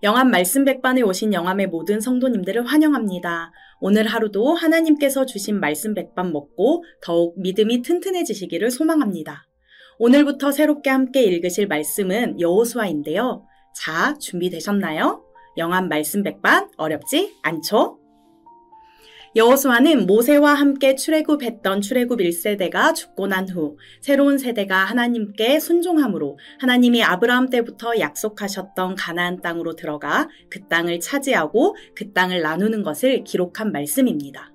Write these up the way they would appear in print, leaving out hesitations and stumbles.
영암 말씀 백반에 오신 영암의 모든 성도님들을 환영합니다. 오늘 하루도 하나님께서 주신 말씀 백반 먹고 더욱 믿음이 튼튼해지시기를 소망합니다. 오늘부터 새롭게 함께 읽으실 말씀은 여호수아인데요. 자, 준비되셨나요? 영암 말씀 백반 어렵지 않죠? 여호수아는 모세와 함께 출애굽했던 출애굽 1세대가 죽고 난 후 새로운 세대가 하나님께 순종함으로 하나님이 아브라함 때부터 약속하셨던 가나안 땅으로 들어가 그 땅을 차지하고 그 땅을 나누는 것을 기록한 말씀입니다.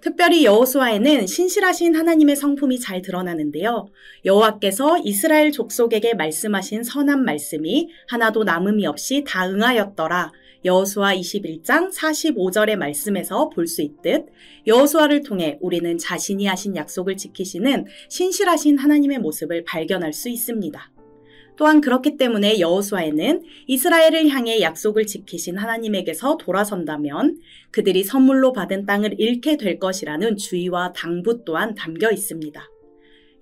특별히 여호수아에는 신실하신 하나님의 성품이 잘 드러나는데요. 여호와께서 이스라엘 족속에게 말씀하신 선한 말씀이 하나도 남음이 없이 다 응하였더라. 여호수아 21장 45절의 말씀에서 볼 수 있듯 여호수아를 통해 우리는 자신이 하신 약속을 지키시는 신실하신 하나님의 모습을 발견할 수 있습니다. 또한 그렇기 때문에 여호수아에는 이스라엘을 향해 약속을 지키신 하나님에게서 돌아선다면 그들이 선물로 받은 땅을 잃게 될 것이라는 주의와 당부 또한 담겨 있습니다.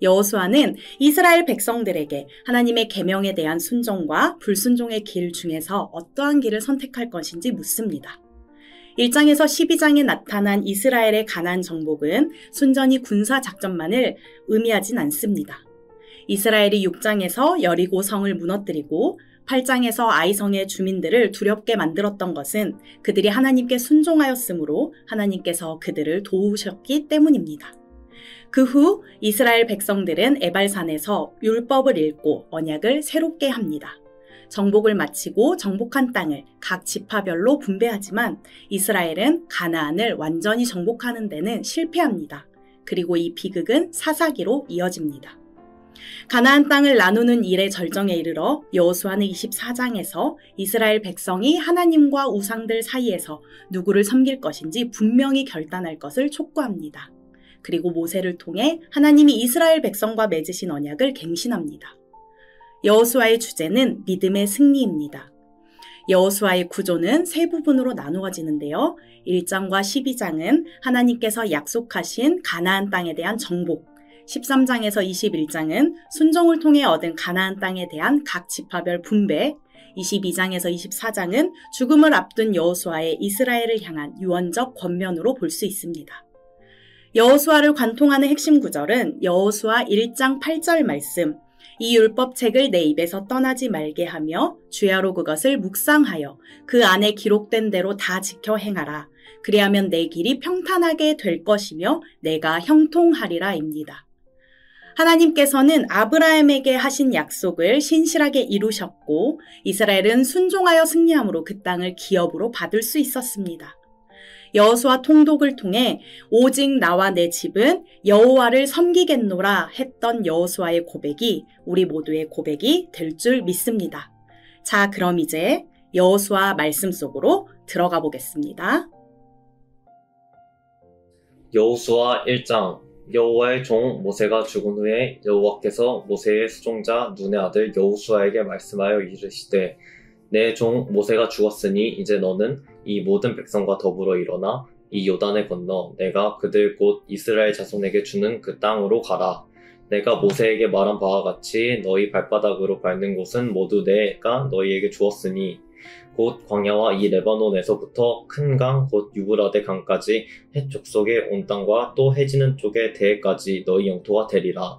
여호수아는 이스라엘 백성들에게 하나님의 계명에 대한 순종과 불순종의 길 중에서 어떠한 길을 선택할 것인지 묻습니다. 1장에서 12장에 나타난 이스라엘의 가나안 정복은 순전히 군사 작전만을 의미하진 않습니다. 이스라엘이 6장에서 여리고 성을 무너뜨리고 8장에서 아이성의 주민들을 두렵게 만들었던 것은 그들이 하나님께 순종하였으므로 하나님께서 그들을 도우셨기 때문입니다. 그 후 이스라엘 백성들은 에발산에서 율법을 읽고 언약을 새롭게 합니다. 정복을 마치고 정복한 땅을 각 지파별로 분배하지만 이스라엘은 가나안을 완전히 정복하는 데는 실패합니다. 그리고 이 비극은 사사기로 이어집니다. 가나안 땅을 나누는 일의 절정에 이르러 여호수아는 24장에서 이스라엘 백성이 하나님과 우상들 사이에서 누구를 섬길 것인지 분명히 결단할 것을 촉구합니다. 그리고 모세를 통해 하나님이 이스라엘 백성과 맺으신 언약을 갱신합니다. 여호수아의 주제는 믿음의 승리입니다. 여호수아의 구조는 세 부분으로 나누어지는데요. 1장과 12장은 하나님께서 약속하신 가나안 땅에 대한 정복, 13장에서 21장은 순종을 통해 얻은 가나안 땅에 대한 각 지파별 분배, 22장에서 24장은 죽음을 앞둔 여호수아의 이스라엘을 향한 유언적 권면으로 볼 수 있습니다. 여호수아를 관통하는 핵심 구절은 여호수아 1장 8절 말씀, 이 율법책을 내 입에서 떠나지 말게 하며 주야로 그것을 묵상하여 그 안에 기록된 대로 다 지켜 행하라. 그리하면 내 길이 평탄하게 될 것이며 내가 형통하리라입니다. 하나님께서는 아브라함에게 하신 약속을 신실하게 이루셨고 이스라엘은 순종하여 승리함으로 그 땅을 기업으로 받을 수 있었습니다. 여호수아 통독을 통해 오직 나와 내 집은 여호와를 섬기겠노라 했던 여호수아의 고백이 우리 모두의 고백이 될 줄 믿습니다. 자, 그럼 이제 여호수아 말씀 속으로 들어가 보겠습니다. 여호수아 1장. 여호와의 종 모세가 죽은 후에 여호와께서 모세의 수종자 눈의 아들 여호수아에게 말씀하여 이르시되 내 종 모세가 죽었으니 이제 너는 이 모든 백성과 더불어 일어나 이 요단을 건너 내가 그들 곧 이스라엘 자손에게 주는 그 땅으로 가라. 내가 모세에게 말한 바와 같이 너희 발바닥으로 밟는 곳은 모두 내가 너희에게 주었으니 곧 광야와 이 레바논에서부터 큰 강 곧 유브라데 강까지 해쪽 속에 온 땅과 또 해지는 쪽의 대해까지 너희 영토가 되리라.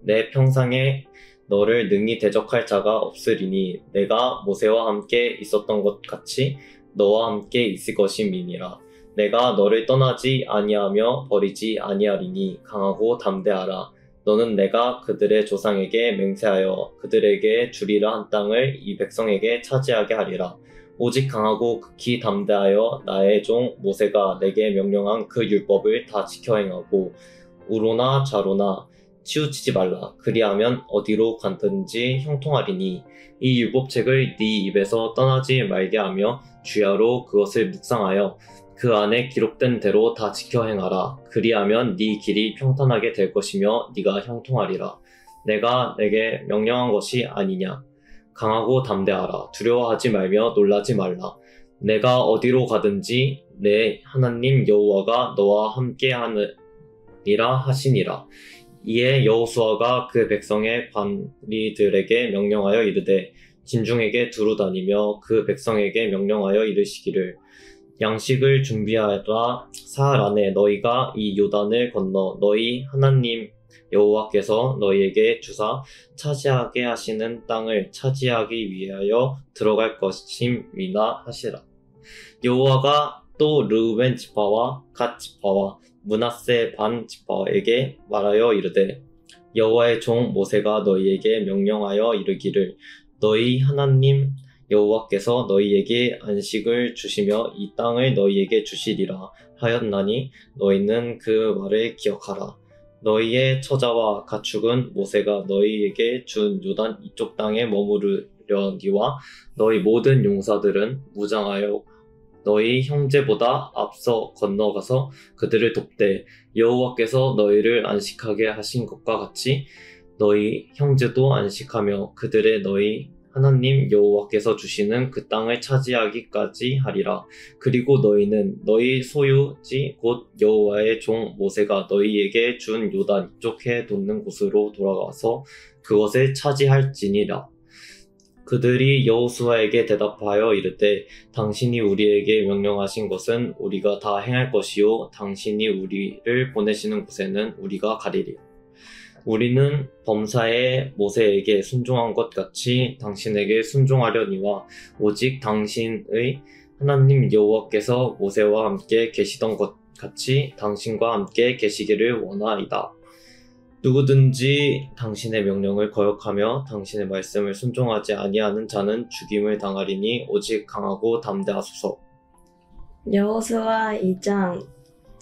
내 평상에 너를 능히 대적할 자가 없으리니 내가 모세와 함께 있었던 것 같이 너와 함께 있을 것임이니라. 내가 너를 떠나지 아니하며 버리지 아니하리니 강하고 담대하라. 너는 내가 그들의 조상에게 맹세하여 그들에게 주리라 한 땅을 이 백성에게 차지하게 하리라. 오직 강하고 극히 담대하여 나의 종 모세가 내게 명령한 그 율법을 다 지켜 행하고 우로나 좌로나 치우치지 말라. 그리하면 어디로 가든지 형통하리니 이 율법책을 네 입에서 떠나지 말게 하며 주야로 그것을 묵상하여 그 안에 기록된 대로 다 지켜 행하라. 그리하면 네 길이 평탄하게 될 것이며 네가 형통하리라. 내가 내게 명령한 것이 아니냐. 강하고 담대하라. 두려워하지 말며 놀라지 말라. 내가 어디로 가든지 내 하나님 여호와가 너와 함께 하느니라 하시니라. 이에 여호수아가 그 백성의 관리들에게 명령하여 이르되 진중에게 두루 다니며 그 백성에게 명령하여 이르시기를 양식을 준비하라. 사흘 안에 너희가 이 요단을 건너 너희 하나님 여호와께서 너희에게 주사 차지하게 하시는 땅을 차지하기 위하여 들어갈 것임이나 하시라. 여호와가 또 르우벤 지파와 갓 지파와 므낫세 반 지파에게 말하여 이르되 여호와의 종 모세가 너희에게 명령하여 이르기를 너희 하나님 여호와께서 너희에게 안식을 주시며 이 땅을 너희에게 주시리라 하였나니 너희는 그 말을 기억하라. 너희의 처자와 가축은 모세가 너희에게 준 요단 이쪽 땅에 머무르려니와 너희 모든 용사들은 무장하여 너희 형제보다 앞서 건너가서 그들을 돕되 여호와께서 너희를 안식하게 하신 것과 같이 너희 형제도 안식하며 그들의 너희 하나님 여호와께서 주시는 그 땅을 차지하기까지 하리라. 그리고 너희는 너희 소유지 곧 여호와의 종 모세가 너희에게 준 요단 이쪽 해 돋는 곳으로 돌아가서 그것을 차지할지니라. 그들이 여호수아에게 대답하여 이르되 당신이 우리에게 명령하신 것은 우리가 다 행할 것이요 당신이 우리를 보내시는 곳에는 우리가 가리리라. 우리는 범사에 모세에게 순종한 것 같이 당신에게 순종하려니와 오직 당신의 하나님 여호와께서 모세와 함께 계시던 것 같이 당신과 함께 계시기를 원하이다. 누구든지 당신의 명령을 거역하며 당신의 말씀을 순종하지 아니하는 자는 죽임을 당하리니 오직 강하고 담대하소서. 여호수아 2장.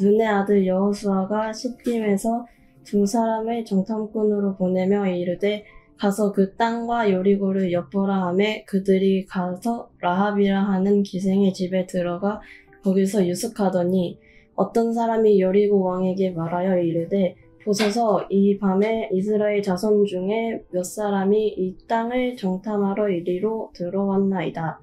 눈의 아들 여호수아가 시딤에서 두 사람을 정탐꾼으로 보내며 이르되 가서 그 땅과 여리고를 엿보라 하매 그들이 가서 라합이라 하는 기생의 집에 들어가 거기서 유숙하더니 어떤 사람이 여리고 왕에게 말하여 이르되 보소서 이 밤에 이스라엘 자손 중에 몇 사람이 이 땅을 정탐하러 이리로 들어왔나이다.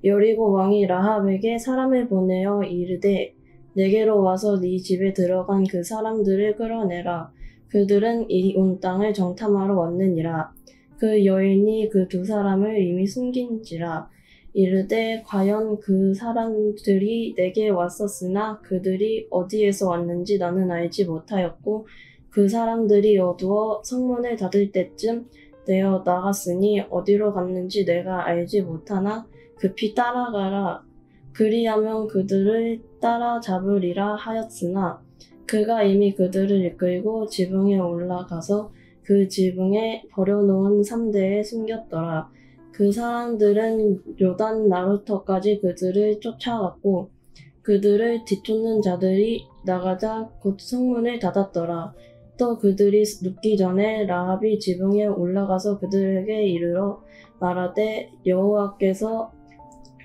여리고 왕이 라합에게 사람을 보내어 이르되 내게로 와서 네 집에 들어간 그 사람들을 끌어내라. 그들은 이 온 땅을 정탐하러 왔느니라. 그 여인이 그 두 사람을 이미 숨긴지라. 이르되 과연 그 사람들이 내게 왔었으나 그들이 어디에서 왔는지 나는 알지 못하였고 그 사람들이 어두워 성문을 닫을 때쯤 내어 나갔으니 어디로 갔는지 내가 알지 못하나 급히 따라가라. 그리하면 그들을 따라잡으리라 하였으나 그가 이미 그들을 이끌고 지붕에 올라가서 그 지붕에 버려놓은 삼대에 숨겼더라. 그 사람들은 요단 나루터까지 그들을 쫓아갔고 그들을 뒤쫓는 자들이 나가자 곧 성문을 닫았더라. 또 그들이 눕기 전에 라합이 지붕에 올라가서 그들에게 이르러 말하되 여호와께서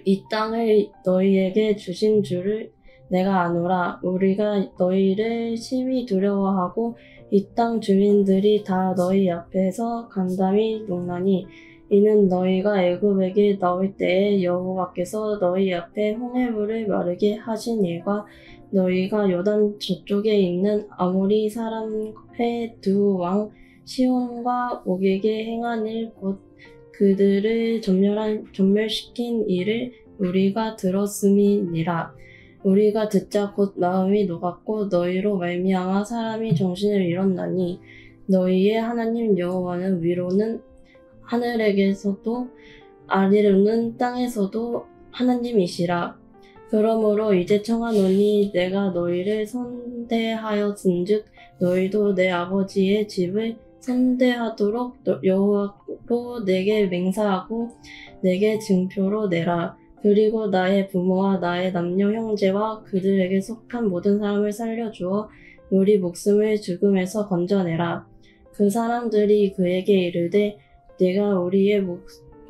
이 땅을 너희에게 주신 줄을 내가 아노라. 우리가 너희를 심히 두려워하고 이 땅 주민들이 다 너희 앞에서 간담이 녹나니 이는 너희가 애굽에게 나올 때에 여호와께서 너희 앞에 홍해물을 마르게 하신 일과 너희가 요단 저쪽에 있는 아모리 사람의 두 왕 시온과 옥에게 행한 일 곧 그들을 전멸시킨 일을 우리가 들었음이니라. 우리가 듣자 곧 마음이 녹았고 너희로 말미암아 사람이 정신을 잃었나니 너희의 하나님 여호와는 위로는 하늘에게서도 아래로는 땅에서도 하나님이시라. 그러므로 이제 청하노니 내가 너희를 선대하였은즉 너희도 내 아버지의 집을 선대하도록 여호와로 내게 맹세하고 내게 증표로 내라. 그리고 나의 부모와 나의 남녀 형제와 그들에게 속한 모든 사람을 살려주어 우리 목숨을 죽음에서 건져내라. 그 사람들이 그에게 이르되 네가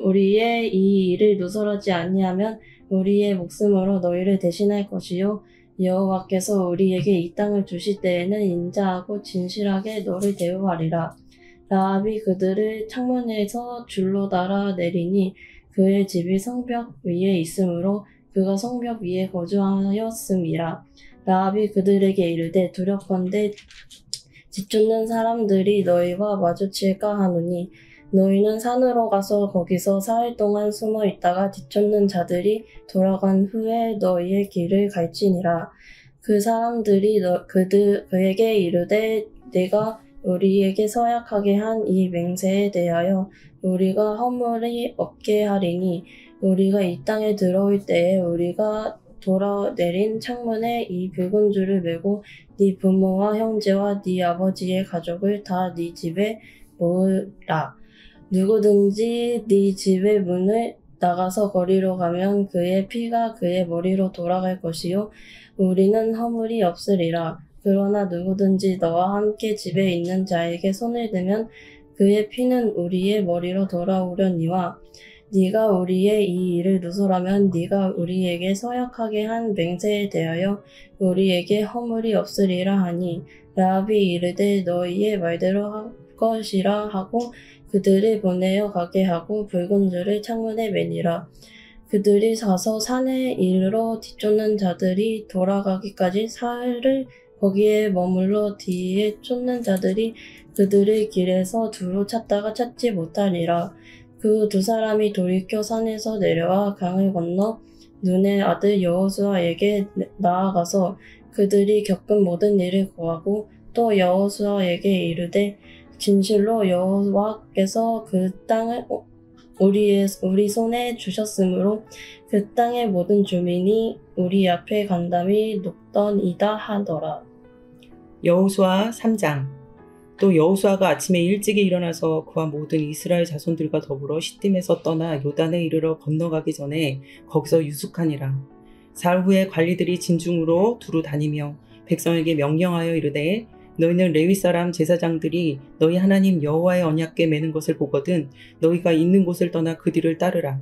우리의 이 일을 누설하지 아니하면 우리의 목숨으로 너희를 대신할 것이요 여호와께서 우리에게 이 땅을 주실 때에는 인자하고 진실하게 너를 대우하리라. 라합이 그들을 창문에서 줄로 달아 내리니 그의 집이 성벽 위에 있으므로 그가 성벽 위에 거주하였음이라. 라합이 그들에게 이르되 두렵건대 짓쫓는 사람들이 너희와 마주칠까 하노니 너희는 산으로 가서 거기서 4일 동안 숨어 있다가 뒤쫓는 자들이 돌아간 후에 너희의 길을 갈지니라. 그 사람들이 그에게 이르되 내가 우리에게 서약하게 한 이 맹세에 대하여 우리가 허물이 없게 하리니 우리가 이 땅에 들어올 때에 우리가 돌아내린 창문에 이 붉은 줄을 메고 네 부모와 형제와 네 아버지의 가족을 다 네 집에 모으라. 누구든지 네 집의 문을 나가서 거리로 가면 그의 피가 그의 머리로 돌아갈 것이요 우리는 허물이 없으리라. 그러나 누구든지 너와 함께 집에 있는 자에게 손을 대면 그의 피는 우리의 머리로 돌아오려니와 네가 우리의 이 일을 누설하면 네가 우리에게 서약하게 한 맹세에 대하여 우리에게 허물이 없으리라 하니 라합이 이르되 너희의 말대로 할 것이라 하고 그들을 보내어 가게 하고 붉은 줄을 창문에 매니라. 그들이 가서 산에 이르러 뒤쫓는 자들이 돌아가기까지 사흘을 거기에 머물러 뒤에 쫓는 자들이 그들을 길에서 두루 찾다가 찾지 못하니라. 그 두 사람이 돌이켜 산에서 내려와 강을 건너 눈의 아들 여호수아에게 나아가서 그들이 겪은 모든 일을 고하고 또 여호수아에게 이르되 진실로 여호와께서 그 땅을 우리 손에 주셨으므로 그 땅의 모든 주민이 우리 앞에 간담이 높더이다 하더라. 여호수아 3장. 또 여호수아가 아침에 일찍이 일어나서 그와 모든 이스라엘 자손들과 더불어 시딤에서 떠나 요단에 이르러 건너가기 전에 거기서 유숙하니라. 사흘 후에 관리들이 진중으로 두루 다니며 백성에게 명령하여 이르되 너희는 레위 사람 제사장들이 너희 하나님 여호와의 언약궤 매는 것을 보거든 너희가 있는 곳을 떠나 그 뒤를 따르라.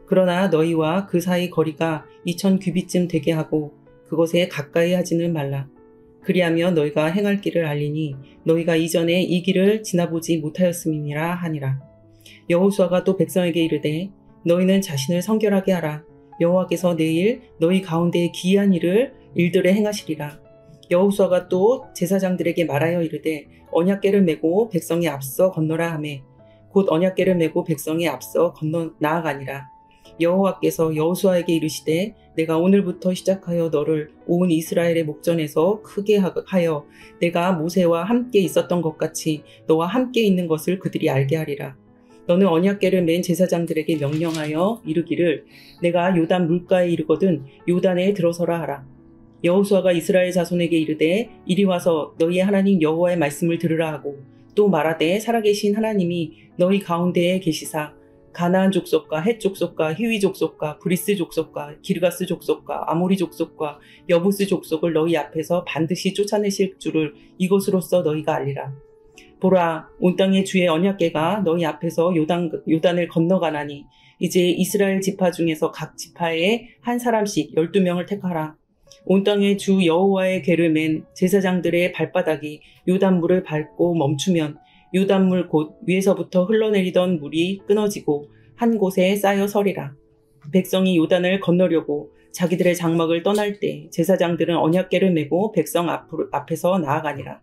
그러나 너희와 그 사이 거리가 2000 규빗쯤 되게 하고 그곳에 가까이 하지는 말라. 그리하며 너희가 행할 길을 알리니 너희가 이전에 이 길을 지나보지 못하였음이니라 하니라. 여호수아가 또 백성에게 이르되 너희는 자신을 성결하게 하라. 여호와께서 내일 너희 가운데 기이한 일들을 행하시리라. 여호수아가 또 제사장들에게 말하여 이르되 언약궤를 메고 백성이 앞서 건너라 하매 곧 언약궤를 메고 백성이 앞서 건너 나아가니라. 여호와께서 여호수아에게 이르시되 내가 오늘부터 시작하여 너를 온 이스라엘의 목전에서 크게 하여 내가 모세와 함께 있었던 것 같이 너와 함께 있는 것을 그들이 알게 하리라. 너는 언약궤를 맨 제사장들에게 명령하여 이르기를 내가 요단 물가에 이르거든 요단에 들어서라 하라. 여호수아가 이스라엘 자손에게 이르되 이리 와서 너희의 하나님 여호와의 말씀을 들으라 하고 또 말하되 살아계신 하나님이 너희 가운데에 계시사 가나안 족속과 헷 족속과 히위 족속과 브리스 족속과 기르가스 족속과 아모리 족속과 여부스 족속을 너희 앞에서 반드시 쫓아내실 줄을 이것으로써 너희가 알리라. 보라, 온 땅의 주의 언약궤가 너희 앞에서 요단을 건너가나니 이제 이스라엘 지파 중에서 각 지파에 한 사람씩 12명을 택하라. 온 땅의 주 여호와의 궤를 맨 제사장들의 발바닥이 요단물을 밟고 멈추면 요단물 곧 위에서부터 흘러내리던 물이 끊어지고 한 곳에 쌓여 서리라. 백성이 요단을 건너려고 자기들의 장막을 떠날 때 제사장들은 언약궤를 메고 백성 앞에서 나아가니라.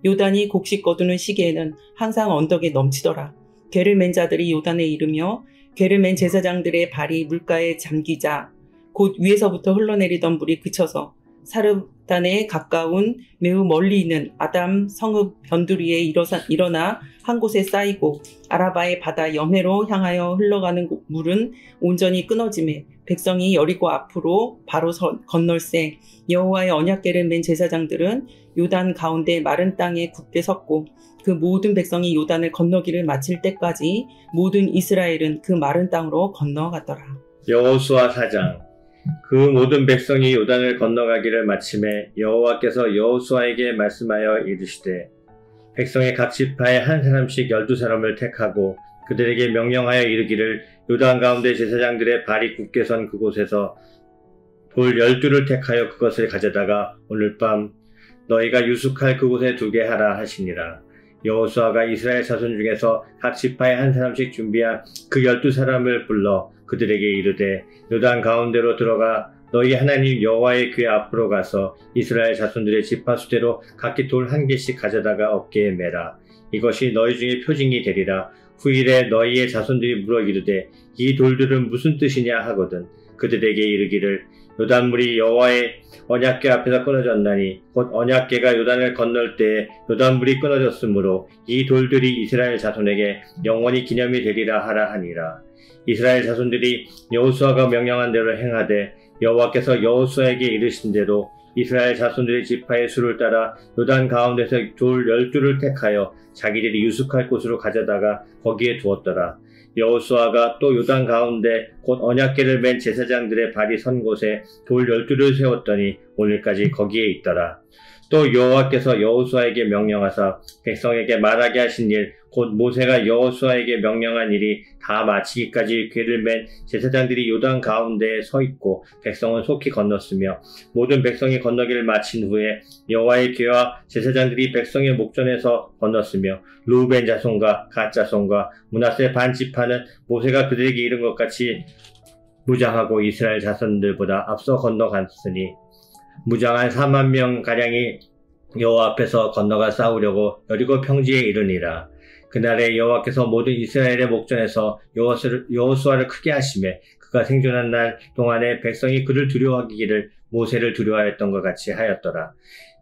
요단이 곡식 거두는 시기에는 항상 언덕에 넘치더라. 궤를 맨 자들이 요단에 이르며 궤를 맨 제사장들의 발이 물가에 잠기자 곧 위에서부터 흘러내리던 물이 그쳐서 사르단에 가까운 매우 멀리 있는 아담 성읍 변두리에 일어나 한 곳에 쌓이고 아라바의 바다 여매로 향하여 흘러가는 물은 온전히 끊어지매 백성이 여리고 앞으로 바로 건널세 여호와의 언약궤를 맨 제사장들은 요단 가운데 마른 땅에 굳게 섰고 그 모든 백성이 요단을 건너기를 마칠 때까지 모든 이스라엘은 그 마른 땅으로 건너갔더라. 여호수아 4장. 그 모든 백성이 요단을 건너가기를 마침에 여호와께서 여호수아에게 말씀하여 이르시되 백성의 각 지파에 한 사람씩 12사람을 택하고 그들에게 명령하여 이르기를 요단 가운데 제사장들의 발이 굳게 선 그곳에서 돌 12를 택하여 그것을 가져다가 오늘 밤 너희가 유숙할 그곳에 두게 하라 하시니라. 여호수아가 이스라엘 자손 중에서 각 지파에 한 사람씩 준비한 그 12사람을 불러 그들에게 이르되 요단 가운데로 들어가 너희 하나님 여호와의 궤 앞으로 가서 이스라엘 자손들의 지파 수대로 각기 돌 1개씩 가져다가 어깨에 매라. 이것이 너희 중에 표징이 되리라. 후일에 너희의 자손들이 물어 이르되 이 돌들은 무슨 뜻이냐 하거든 그들에게 이르기를 요단물이 여호와의 언약궤 앞에서 끊어졌나니 곧 언약궤가 요단을 건널 때에 요단물이 끊어졌으므로 이 돌들이 이스라엘 자손에게 영원히 기념이 되리라 하라 하니라. 이스라엘 자손들이 여호수아가 명령한 대로 행하되 여호와께서 여호수아에게 이르신 대로 이스라엘 자손들의 지파의 수를 따라 요단 가운데서 돌 12를 택하여 자기들이 유숙할 곳으로 가져다가 거기에 두었더라. 여호수아가 또 요단 가운데 곧 언약궤를 맨 제사장들의 발이 선 곳에 돌 12를 세웠더니 오늘까지 거기에 있더라. 또 여호와께서 여호수아에게 명령하사 백성에게 말하게 하신 일 곧 모세가 여호수아에게 명령한 일이 다 마치기까지 궤를 맨 제사장들이 요단 가운데에 서 있고 백성은 속히 건넜으며 모든 백성이 건너기를 마친 후에 여호와의 궤와 제사장들이 백성의 목전에서 건넜으며 르우벤 자손과 갓 자손과 므낫세 반 지파는 모세가 그들에게 이른 것 같이 무장하고 이스라엘 자손들보다 앞서 건너갔으니 무장한 4만 명 가량이 여호와 앞에서 건너가 싸우려고 여리고 평지에 이르니라. 그날에 여호와께서 모든 이스라엘의 목전에서 여호수아를 크게 하시매 그가 생존한 날 동안에 백성이 그를 두려워하기를 모세를 두려워하였던 것 같이 하였더라.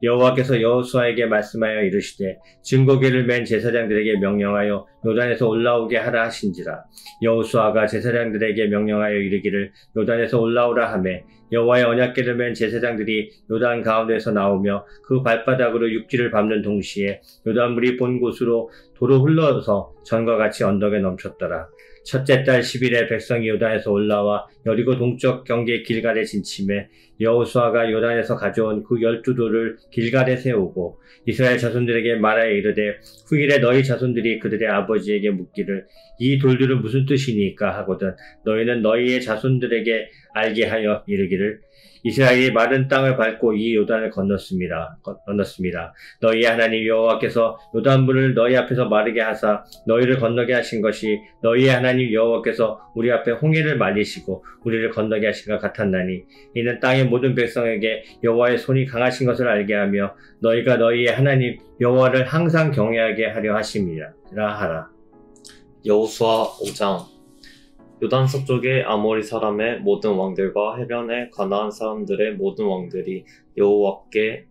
여호와께서 여호수아에게 말씀하여 이르시되 증거궤를 맨 제사장들에게 명령하여 요단에서 올라오게 하라 하신지라. 여호수아가 제사장들에게 명령하여 이르기를 요단에서 올라오라 하매 여호와의 언약궤를 맨 제사장들이 요단 가운데서 나오며 그 발바닥으로 육지를 밟는 동시에 요단물이 본 곳으로 도로 흘러서 전과 같이 언덕에 넘쳤더라. 첫째 달 10일에 백성이 요단에서 올라와 여리고 동쪽 경계 길갈에 진침해 여호수아가 요단에서 가져온 그 12돌을 길갈에 세우고 이스라엘 자손들에게 말하여 이르되 후일에 너희 자손들이 그들의 아버지에게 묻기를 이 돌들은 무슨 뜻이니까 하거든 너희는 너희의 자손들에게 알게 하여 이르기를 이스라엘이 마른 땅을 밟고 이 요단을 건넜습니다. 너희의 하나님 여호와께서 요단물을 너희 앞에서 마르게 하사 너희를 건너게 하신 것이 너희의 하나님 여호와께서 우리 앞에 홍해를 말리시고 우리를 건너게 하신 것 같았나니 이는 땅의 모든 백성에게 여호와의 손이 강하신 것을 알게 하며 너희가 너희의 하나님 여호와를 항상 경외하게 하려 하심이라 하라. 여호수아 5장 요단 서쪽의 아모리 사람의 모든 왕들과 해변의 가나안 사람들의 모든 왕들이 여호와께서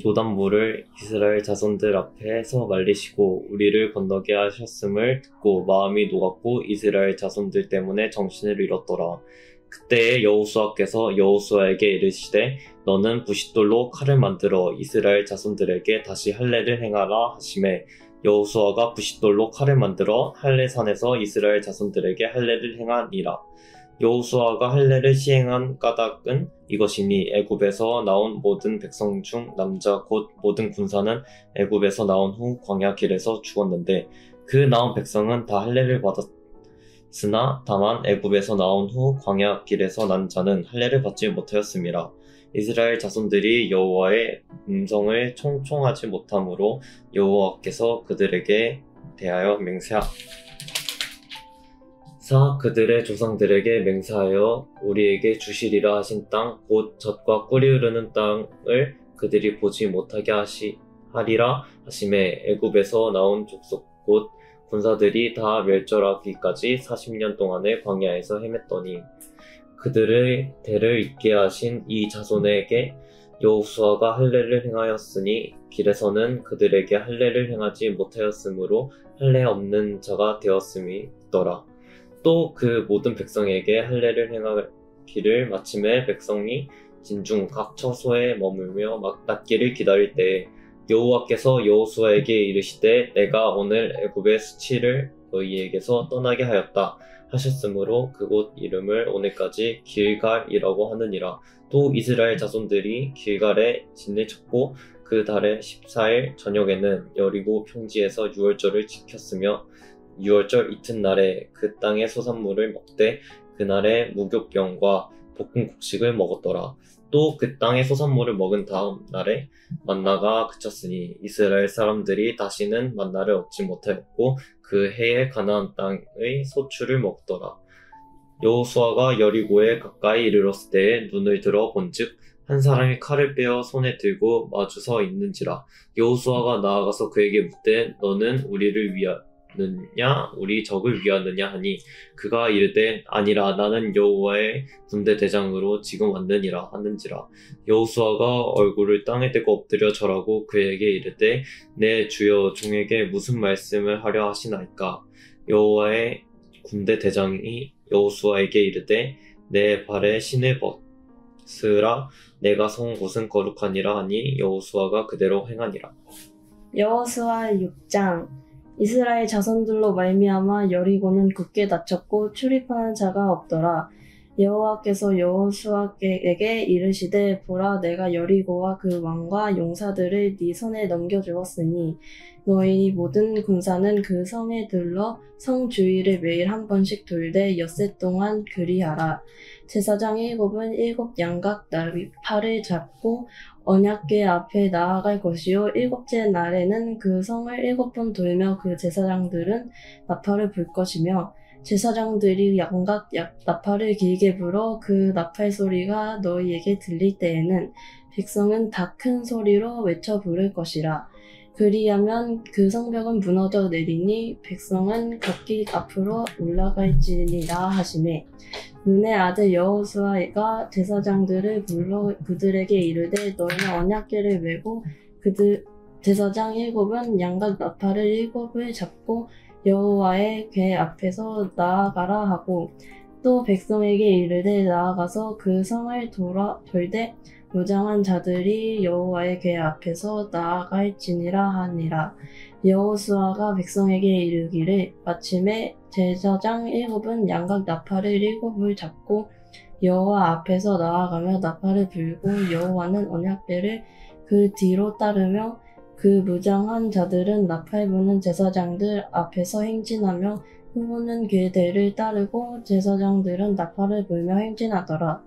요단물을 이스라엘 자손들 앞에서 말리시고 우리를 건너게 하셨음을 듣고 마음이 녹았고 이스라엘 자손들 때문에 정신을 잃었더라. 그때에 여호수아께서 여호수아에게 이르시되 너는 부싯돌로 칼을 만들어 이스라엘 자손들에게 다시 할례를 행하라 하시매 여호수아가 부싯돌로 칼을 만들어 할례산에서 이스라엘 자손들에게 할례를 행하니라. 여호수아가 할례를 시행한 까닭은 이것이니 애굽에서 나온 모든 백성 중 남자 곧 모든 군사는 애굽에서 나온 후 광야 길에서 죽었는데 그 나온 백성은 다 할례를 받았으나 다만 애굽에서 나온 후 광야 길에서 난 자는 할례를 받지 못하였음이라. 이스라엘 자손들이 여호와의 음성을 청종하지 못함으로 여호와께서 그들에게 대하여 맹세하사 그들의 조상들에게 맹세하여 우리에게 주시리라 하신 땅 곧 젖과 꿀이 흐르는 땅을 그들이 보지 못하게 하리라 하심에 애굽에서 나온 족속 곧 군사들이 다 멸절하기까지 40년 동안의 광야에서 헤맸더니 그들의 대를 잇게 하신 이 자손에게 여호수아가 할례를 행하였으니 길에서는 그들에게 할례를 행하지 못하였으므로 할례 없는 자가 되었음이더라. 또 그 모든 백성에게 할례를 행하기를 마침에 백성이 진중 각 처소에 머물며 낫기를 기다릴 때에 여호와께서 여호수아에게 이르시되 내가 오늘 애굽의 수치를 너희에게서 떠나게 하였다 하셨으므로 그곳 이름을 오늘까지 길갈이라고 하느니라. 또 이스라엘 자손들이 길갈에 진을 쳤고 그 달의 14일 저녁에는 여리고 평지에서 유월절을 지켰으며 유월절 이튿날에 그 땅의 소산물을 먹되 그날에 무교병과 볶은 곡식을 먹었더라. 또 그 땅의 소산물을 먹은 다음 날에 만나가 그쳤으니 이스라엘 사람들이 다시는 만나를 얻지 못하였고 그 해에 가나안 땅의 소출을 먹더라. 여호수아가 여리고에 가까이 이르렀을 때에 눈을 들어 본즉 한 사람이 칼을 빼어 손에 들고 마주 서 있는지라. 여호수아가 나아가서 그에게 묻되 너는 우리를 위하느냐 우리 적을 위하느냐 하니 그가 이르되 아니라 나는 여호와의 군대 대장으로 지금 왔느니라 하는지라. 여호수아가 얼굴을 땅에 대고 엎드려 절하고 그에게 이르되 내 주여 종에게 무슨 말씀을 하려 하시나이까. 여호와의 군대 대장이 여호수아에게 이르되 내 발에 신을 벗으라. 내가 선 곳은 거룩하니라 하니 여호수아가 그대로 행하니라. 여호수아 6장. 이스라엘 자손들로 말미암아 여리고는 굳게 닫혔고 출입하는 자가 없더라. 여호와께서 여호수아에게 이르시되 보라 내가 여리고와 그 왕과 용사들을 네 손에 넘겨주었으니 너희 모든 군사는 그 성에 들러 성 주위를 매일 한 번씩 돌되 엿새 동안 그리하라. 제사장 7은 7 양각 나팔을 잡고 언약궤 앞에 나아갈 것이요 7째 날에는 그 성을 7번 돌며 그 제사장들은 나팔을 불 것이며 제사장들이 양각 나팔을 길게 불어 그 나팔 소리가 너희에게 들릴 때에는 백성은 다 큰 소리로 외쳐 부를 것이라. 그리하면 그 성벽은 무너져 내리니 백성은 각기 앞으로 올라갈지니라 하시매 눈의 아들 여호수아가 제사장들을 불러 그들에게 이르되 너희는 언약궤를 메고 제사장 7은 양각 나팔을 7을 잡고 여호와의 궤 앞에서 나아가라 하고 또 백성에게 이르되 나아가서 그 성을 돌되 무장한 자들이 여호와의 궤 앞에서 나아갈지니라 하니라. 여호수아가 백성에게 이르기를 마침에 제사장 7은 양각 나팔을 7을 잡고 여호와 앞에서 나아가며 나팔을 불고 여호와는 언약궤를 그 뒤로 따르며 그 무장한 자들은 나팔 부는 제사장들 앞에서 행진하며 후보는 궤대를 따르고 제사장들은 나팔을 불며 행진하더라.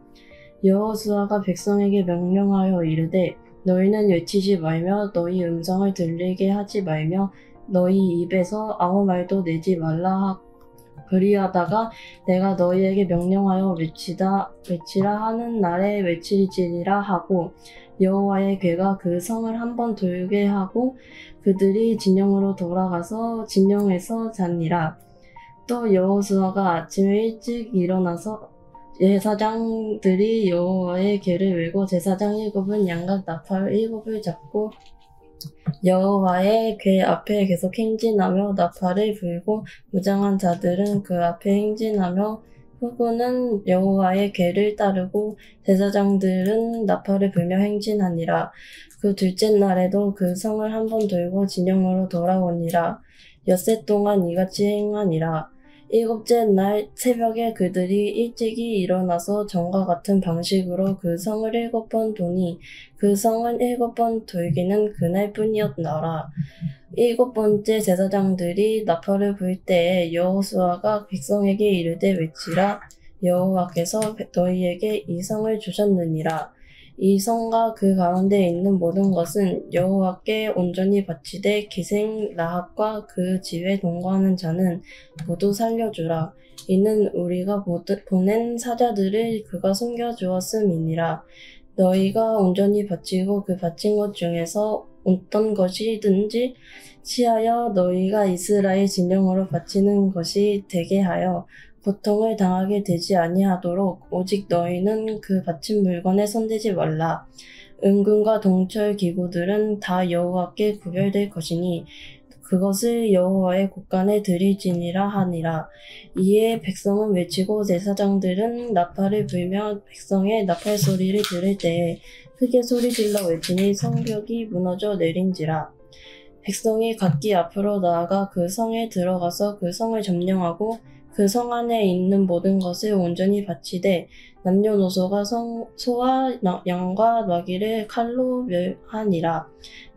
여호수아가 백성에게 명령하여 이르되 너희는 외치지 말며 너희 음성을 들리게 하지 말며 너희 입에서 아무 말도 내지 말라. 그리하다가 내가 너희에게 명령하여 외치라 하는 날에 외칠지니라 하고 여호와의 궤가 그 성을 한 번 돌게 하고 그들이 진영으로 돌아가서 진영에서 잤니라. 또 여호수아가 아침에 일찍 일어나서 제사장들이 여호와의 궤를 메고 제사장 7은 양각 나팔 7을 잡고 여호와의 궤 앞에 계속 행진하며 나팔을 불고 무장한 자들은 그 앞에 행진하며 후군은 여호와의 궤를 따르고 제사장들은 나팔을 불며 행진하니라. 그 둘째 날에도 그 성을 한 번 돌고 진영으로 돌아오니라. 엿새 동안 이같이 행하니라. 7째 날 새벽에 그들이 일찍이 일어나서 전과 같은 방식으로 그 성을 7번 도니 그 성은 7번 돌기는 그날뿐이었더라. 7번째 제사장들이 나팔을 불 때에 여호수아가 백성에게 이르되 외치라. 여호와께서 너희에게 이 성을 주셨느니라. 이 성과 그 가운데 있는 모든 것은 여호와께 온전히 바치되 기생 라합과 그 집에 동거하는 자는 모두 살려주라. 이는 우리가 보낸 사자들을 그가 숨겨주었음이니라. 너희가 온전히 바치고 그 바친 것 중에서 어떤 것이든지 취하여 너희가 이스라엘 진영으로 바치는 것이 되게 하여 고통을 당하게 되지 아니하도록 오직 너희는 그 바친 물건에 손대지 말라. 은금과 동철 기구들은 다 여호와께 구별될 것이니 그것을 여호와의 곳간에 드릴지니라 하니라. 이에 백성은 외치고 제사장들은 나팔을 불며 백성의 나팔 소리를 들을 때에 크게 소리질러 외치니 성벽이 무너져 내린지라. 백성이 각기 앞으로 나아가 그 성에 들어가서 그 성을 점령하고 그 성 안에 있는 모든 것을 온전히 바치되 남녀노소가 소와 양과 나귀를 칼로 멸하니라.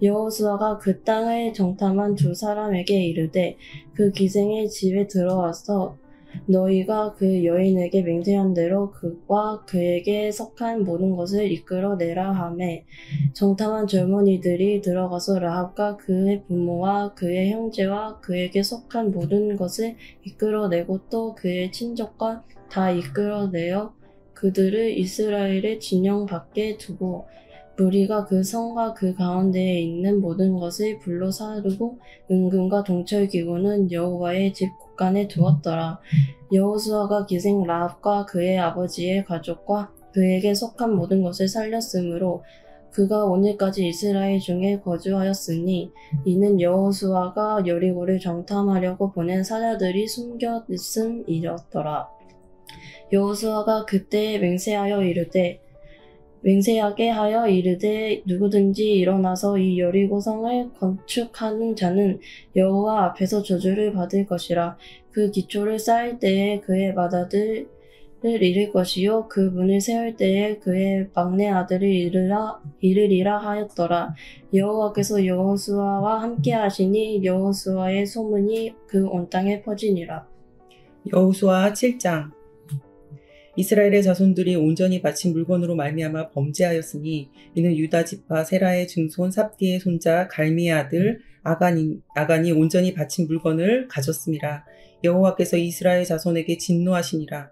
여호수아가 그 땅을 정탐한 두 사람에게 이르되 그 기생의 집에 들어와서 너희가 그 여인에게 맹세한 대로 그와 그에게 속한 모든 것을 이끌어내라 하매 정탐한 젊은이들이 들어가서 라합과 그의 부모와 그의 형제와 그에게 속한 모든 것을 이끌어내고 또 그의 친족과 다 이끌어내어 그들을 이스라엘의 진영 밖에 두고 무리가 그 성과 그 가운데에 있는 모든 것을 불로 사르고 은금과 동철기구는 여호와의 집 곳간에 두었더라. 여호수아가 기생 라합과 그의 아버지의 가족과 그에게 속한 모든 것을 살렸으므로 그가 오늘까지 이스라엘 중에 거주하였으니 이는 여호수아가 여리고를 정탐하려고 보낸 사자들이 숨겼음이었더라. 여호수아가 그때 맹세하게 하여 이르되 누구든지 일어나서 이 여리고 성을 건축하는 자는 여호와 앞에서 저주를 받을 것이라. 그 기초를 쌓을 때에 그의 맏아들을 잃을 것이요 그 문을 세울 때에 그의 막내 아들을 잃으리라 하였더라. 여호와께서 여호수아와 함께 하시니 여호수아의 소문이 그 온 땅에 퍼지니라. 여호수아 7장. 이스라엘의 자손들이 온전히 바친 물건으로 말미암아 범죄하였으니 이는 유다 지파 세라의 증손 삽디의 손자 갈미의 아들 아간이 온전히 바친 물건을 가졌습니다. 여호와께서 이스라엘 자손에게 진노하시니라.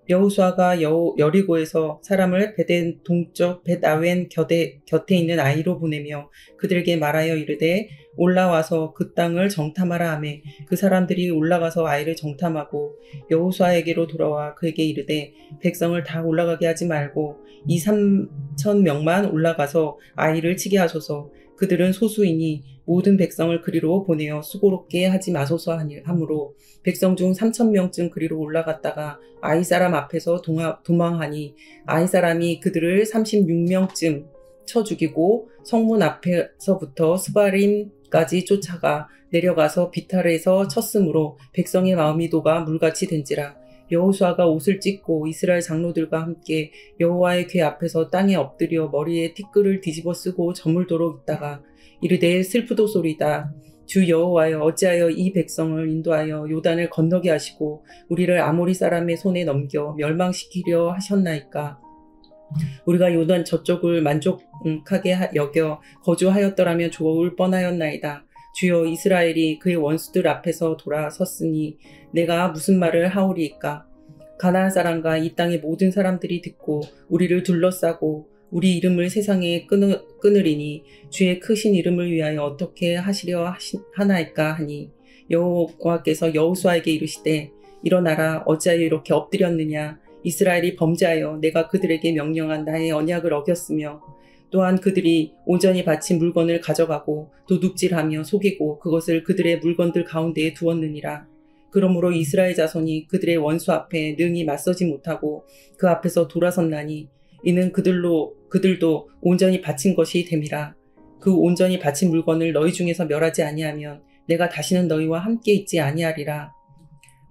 여호수아가 여리고에서 사람을 베덴 동쪽 벳아웬 곁에 있는 아이로 보내며 그들에게 말하여 이르되 올라와서 그 땅을 정탐하라 하매 그 사람들이 올라가서 아이를 정탐하고 여호수아에게로 돌아와 그에게 이르되 백성을 다 올라가게 하지 말고 2-3천 명만 올라가서 아이를 치게 하소서. 그들은 소수이니 모든 백성을 그리로 보내어 수고롭게 하지 마소서 하므로 백성 중 3,000명쯤 그리로 올라갔다가 아이 사람 앞에서 도망하니 아이 사람이 그들을 36명쯤 쳐 죽이고 성문 앞에서부터 스바림까지 쫓아가 내려가서 비탈에서 쳤으므로 백성의 마음이 녹아 물같이 된지라. 여호수아가 옷을 찢고 이스라엘 장로들과 함께 여호와의 궤 앞에서 땅에 엎드려 머리에 티끌을 뒤집어 쓰고 저물도록 있다가 이르되 슬프도소리다. 주 여호와여 어찌하여 이 백성을 인도하여 요단을 건너게 하시고 우리를 아모리 사람의 손에 넘겨 멸망시키려 하셨나이까. 우리가 요단 저쪽을 만족하게 여겨 거주하였더라면 좋을 뻔하였나이다. 주여 이스라엘이 그의 원수들 앞에서 돌아섰으니 내가 무슨 말을 하오리이까. 가나안 사람과 이 땅의 모든 사람들이 듣고 우리를 둘러싸고 우리 이름을 세상에 끊으리니 주의 크신 이름을 위하여 어떻게 하시려 하나이까 하니 여호와께서 여호수아에게 이르시되 일어나라. 어찌하여 이렇게 엎드렸느냐. 이스라엘이 범죄하여 내가 그들에게 명령한 나의 언약을 어겼으며 또한 그들이 온전히 바친 물건을 가져가고 도둑질하며 속이고 그것을 그들의 물건들 가운데에 두었느니라. 그러므로 이스라엘 자손이 그들의 원수 앞에 능히 맞서지 못하고 그 앞에서 돌아섰나니 이는 그들도 온전히 바친 것이 됨이라. 그 온전히 바친 물건을 너희 중에서 멸하지 아니하면 내가 다시는 너희와 함께 있지 아니하리라.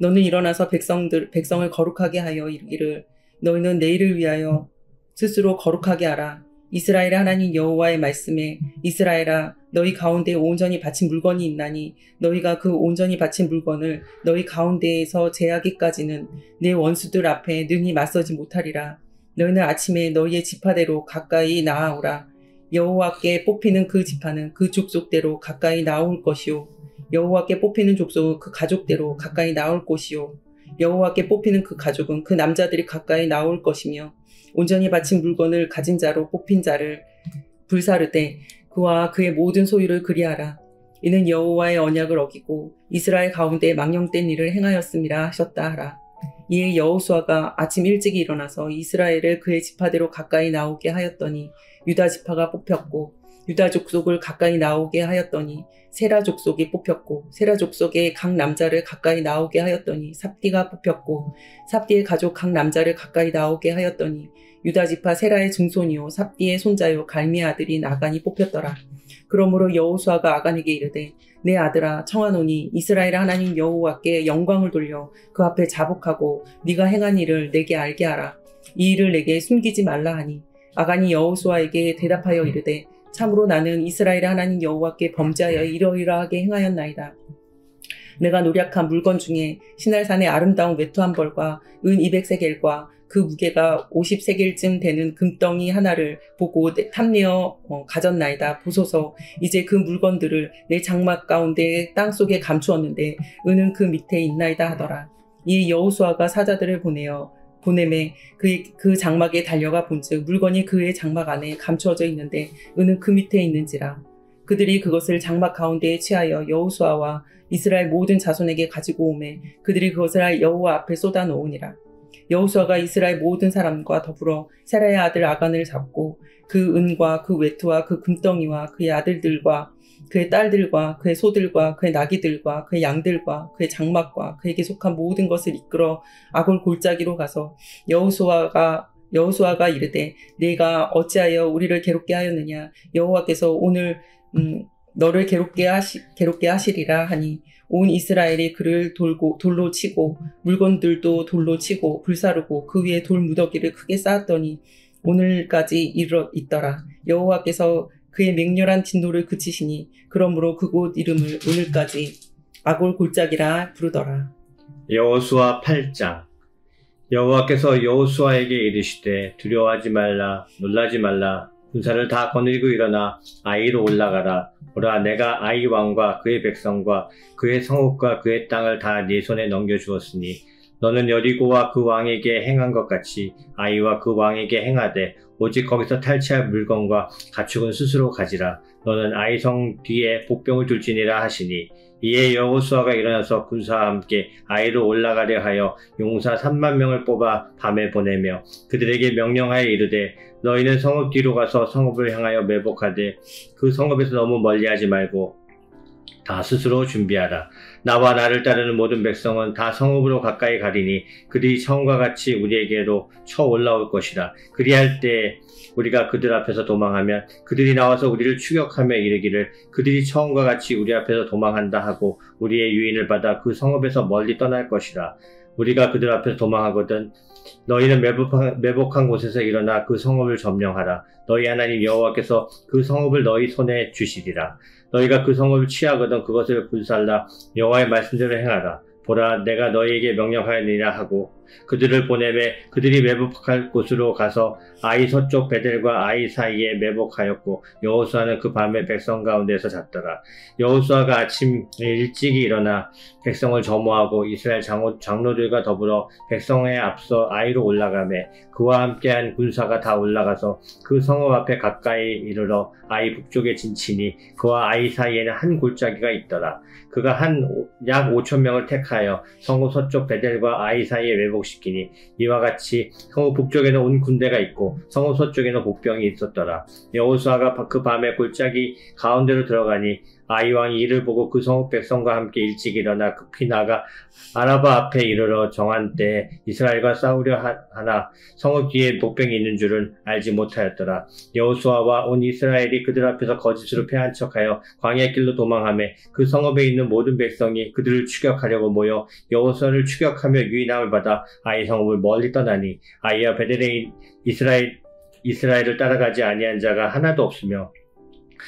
너는 일어나서 백성을 거룩하게 하여 이르기를 너희는 내일을 위하여 스스로 거룩하게 하라. 이스라엘의 하나님 여호와의 말씀에 이스라엘아 너희 가운데에 온전히 바친 물건이 있나니 너희가 그 온전히 바친 물건을 너희 가운데에서 제하기까지는 내 원수들 앞에 능히 맞서지 못하리라. 너희는 아침에 너희의 지파대로 가까이 나아오라. 여호와께 뽑히는 그 지파는 그 족속대로 가까이 나올 것이요 여호와께 뽑히는 족속은 그 가족대로 가까이 나올 것이요 여호와께 뽑히는 그 가족은 그 남자들이 가까이 나올 것이며 온전히 바친 물건을 가진 자로 뽑힌 자를 불사르되 그와 그의 모든 소유를 그리하라. 이는 여호와의 언약을 어기고 이스라엘 가운데 망령된 일을 행하였음이라 하셨다 하라. 이에 여호수아가 아침 일찍이 일어나서 이스라엘을 그의 지파대로 가까이 나오게 하였더니 유다 지파가 뽑혔고 유다 족속을 가까이 나오게 하였더니 세라 족속이 뽑혔고 세라 족속의 각 남자를 가까이 나오게 하였더니 삽디가 뽑혔고 삽디의 가족 각 남자를 가까이 나오게 하였더니 유다 지파 세라의 증손이요 삽디의 손자요 갈미의 아들인 아간이 뽑혔더라. 그러므로 여호수아가 아간에게 이르되 내 아들아 청하노니 이스라엘 하나님 여호와께 영광을 돌려 그 앞에 자복하고 네가 행한 일을 내게 알게 하라. 이 일을 내게 숨기지 말라 하니 아간이 여호수아에게 대답하여 이르되 참으로 나는 이스라엘 하나님 여호와께 범죄하여 이러이러하게 행하였나이다. 내가 노략한 물건 중에 시날산의 아름다운 외투 한 벌과 은 200세겔과 그 무게가 50세겔쯤 되는 금덩이 하나를 보고 탐내어 가졌나이다. 보소서 이제 그 물건들을 내 장막 가운데 땅속에 감추었는데 은은 그 밑에 있나이다 하더라. 이 여호수아가 사자들을 보내어 보내매 그 장막에 달려가 본즉 물건이 그의 장막 안에 감추어져 있는데 은은 그 밑에 있는지라. 그들이 그것을 장막 가운데에 취하여 여호수아와 이스라엘 모든 자손에게 가지고 오매 그들이 그것을 여호와 앞에 쏟아 놓으니라. 여호수아가 이스라엘 모든 사람과 더불어 세라의 아들 아간을 잡고 그 은과 그 외투와 그 금덩이와 그의 아들들과 그의 딸들과 그의 소들과 그의 나귀들과 그의 양들과 그의 장막과 그에게 속한 모든 것을 이끌어 아골 골짜기로 가서 여호수아가 이르되 내가 어찌하여 우리를 괴롭게 하였느냐. 여호와께서 오늘 너를 괴롭게 하시리라 하니 온 이스라엘이 그를 돌로 치고 물건들도 돌로 치고 불사르고 그 위에 돌 무더기를 크게 쌓았더니 오늘까지 이르러 있더라. 여호와께서 그의 맹렬한 진노를 그치시니 그러므로 그곳 이름을 오늘까지 아골 골짜기라 부르더라. 여호수아 8장. 여호와께서 여호수아에게 이르시되 두려워하지 말라, 놀라지 말라. 군사를 다 거느리고 일어나 아이로 올라가라. 보라, 내가 아이 왕과 그의 백성과 그의 성읍과 그의 땅을 다 네 손에 넘겨주었으니 너는 여리고와 그 왕에게 행한 것 같이 아이와 그 왕에게 행하되 오직 거기서 탈취할 물건과 가축은 스스로 가지라. 너는 아이 성 뒤에 복병을 둘지니라 하시니 이에 여호수아가 일어나서 군사와 함께 아이로 올라가려 하여 용사 3만 명을 뽑아 밤에 보내며 그들에게 명령하여 이르되 너희는 성읍 뒤로 가서 성읍을 향하여 매복하되 그 성읍에서 너무 멀리하지 말고 다 스스로 준비하라. 나와 나를 따르는 모든 백성은 다 성읍으로 가까이 가리니 그들이 처음과 같이 우리에게로 쳐 올라올 것이라. 그리할 때 우리가 그들 앞에서 도망하면 그들이 나와서 우리를 추격하며 이르기를 그들이 처음과 같이 우리 앞에서 도망한다 하고 우리의 유인을 받아 그 성읍에서 멀리 떠날 것이라. 우리가 그들 앞에서 도망하거든 너희는 매복한 곳에서 일어나 그 성읍을 점령하라. 너희 하나님 여호와께서 그 성읍을 너희 손에 주시리라. 너희가 그 성읍을 취하거든 그것을 불살라 여호와의 말씀대로 행하라. 보라, 내가 너희에게 명령하였느니라 하고 그들을 보내매 그들이 매복할 곳으로 가서 아이 서쪽 베델과 아이 사이에 매복하였고 여호수아는 그 밤에 백성 가운데서 잤더라. 여호수아가 아침 일찍이 일어나 백성을 점호하고 이스라엘 장로들과 더불어 백성에 앞서 아이로 올라가매 그와 함께한 군사가 다 올라가서 그 성읍 앞에 가까이 이르러 아이 북쪽에 진치니 그와 아이 사이에는 한 골짜기가 있더라. 그가 약 5천 명을 택하여 성읍 서쪽 베델과 아이 사이에 매복시키니 이와 같이 성읍 북쪽에는 온 군대가 있고 성읍 서쪽에는 복병이 있었더라. 여호수아가 그 밤에 골짜기 가운데로 들어가니 아이 왕이 이를 보고 그 성읍 백성과 함께 일찍 일어나 급히 나가 아라바 앞에 이르러 정한 때에 이스라엘과 싸우려 하나 성읍 뒤에 복병이 있는 줄은 알지 못하였더라. 여호수아와 온 이스라엘이 그들 앞에서 거짓으로 패한 척하여 광야 길로 도망하매 그 성읍에 있는 모든 백성이 그들을 추격하려고 모여 여호수아를 추격하며 유인함을 받아 아이 성읍을 멀리 떠나니 아이와 베델에 이스라엘을 따라가지 아니한 자가 하나도 없으며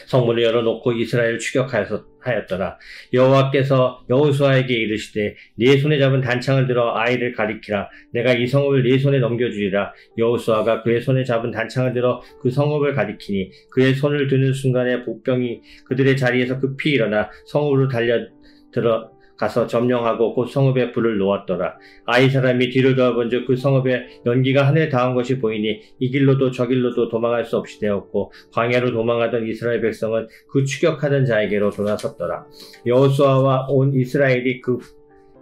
성문을 열어놓고 이스라엘을 추격하였더라. 여호와께서 여호수아에게 이르시되 네 손에 잡은 단창을 들어 아이를 가리키라. 내가 이 성읍을 네 손에 넘겨주리라. 여호수아가 그의 손에 잡은 단창을 들어 그 성읍을 가리키니 그의 손을 드는 순간에 복병이 그들의 자리에서 급히 일어나 성읍으로 달려들어 가서 점령하고 곧 성읍에 불을 놓았더라. 아이 사람이 뒤를 돌아본즉 그 성읍에 연기가 하늘에 닿은 것이 보이니 이 길로도 저 길로도 도망할 수 없이 되었고 광야로 도망하던 이스라엘 백성은 그 추격하던 자에게로 돌아섰더라. 여호수아와 온 이스라엘이 그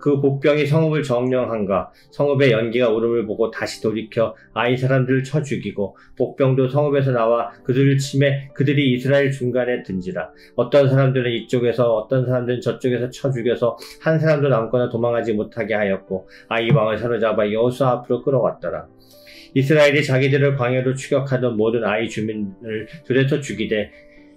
복병이 성읍을 점령한가 성읍의 연기가 오름을 보고 다시 돌이켜 아이 사람들을 쳐 죽이고 복병도 성읍에서 나와 그들을 치매 그들이 이스라엘 중간에 든지라. 어떤 사람들은 이쪽에서 어떤 사람들은 저쪽에서 쳐 죽여서 한 사람도 남거나 도망하지 못하게 하였고 아이 왕을 사로잡아 여호수아 앞으로 끌어왔더라. 이스라엘이 자기들을 광야로 추격하던 모든 아이 주민을 들에서 죽이되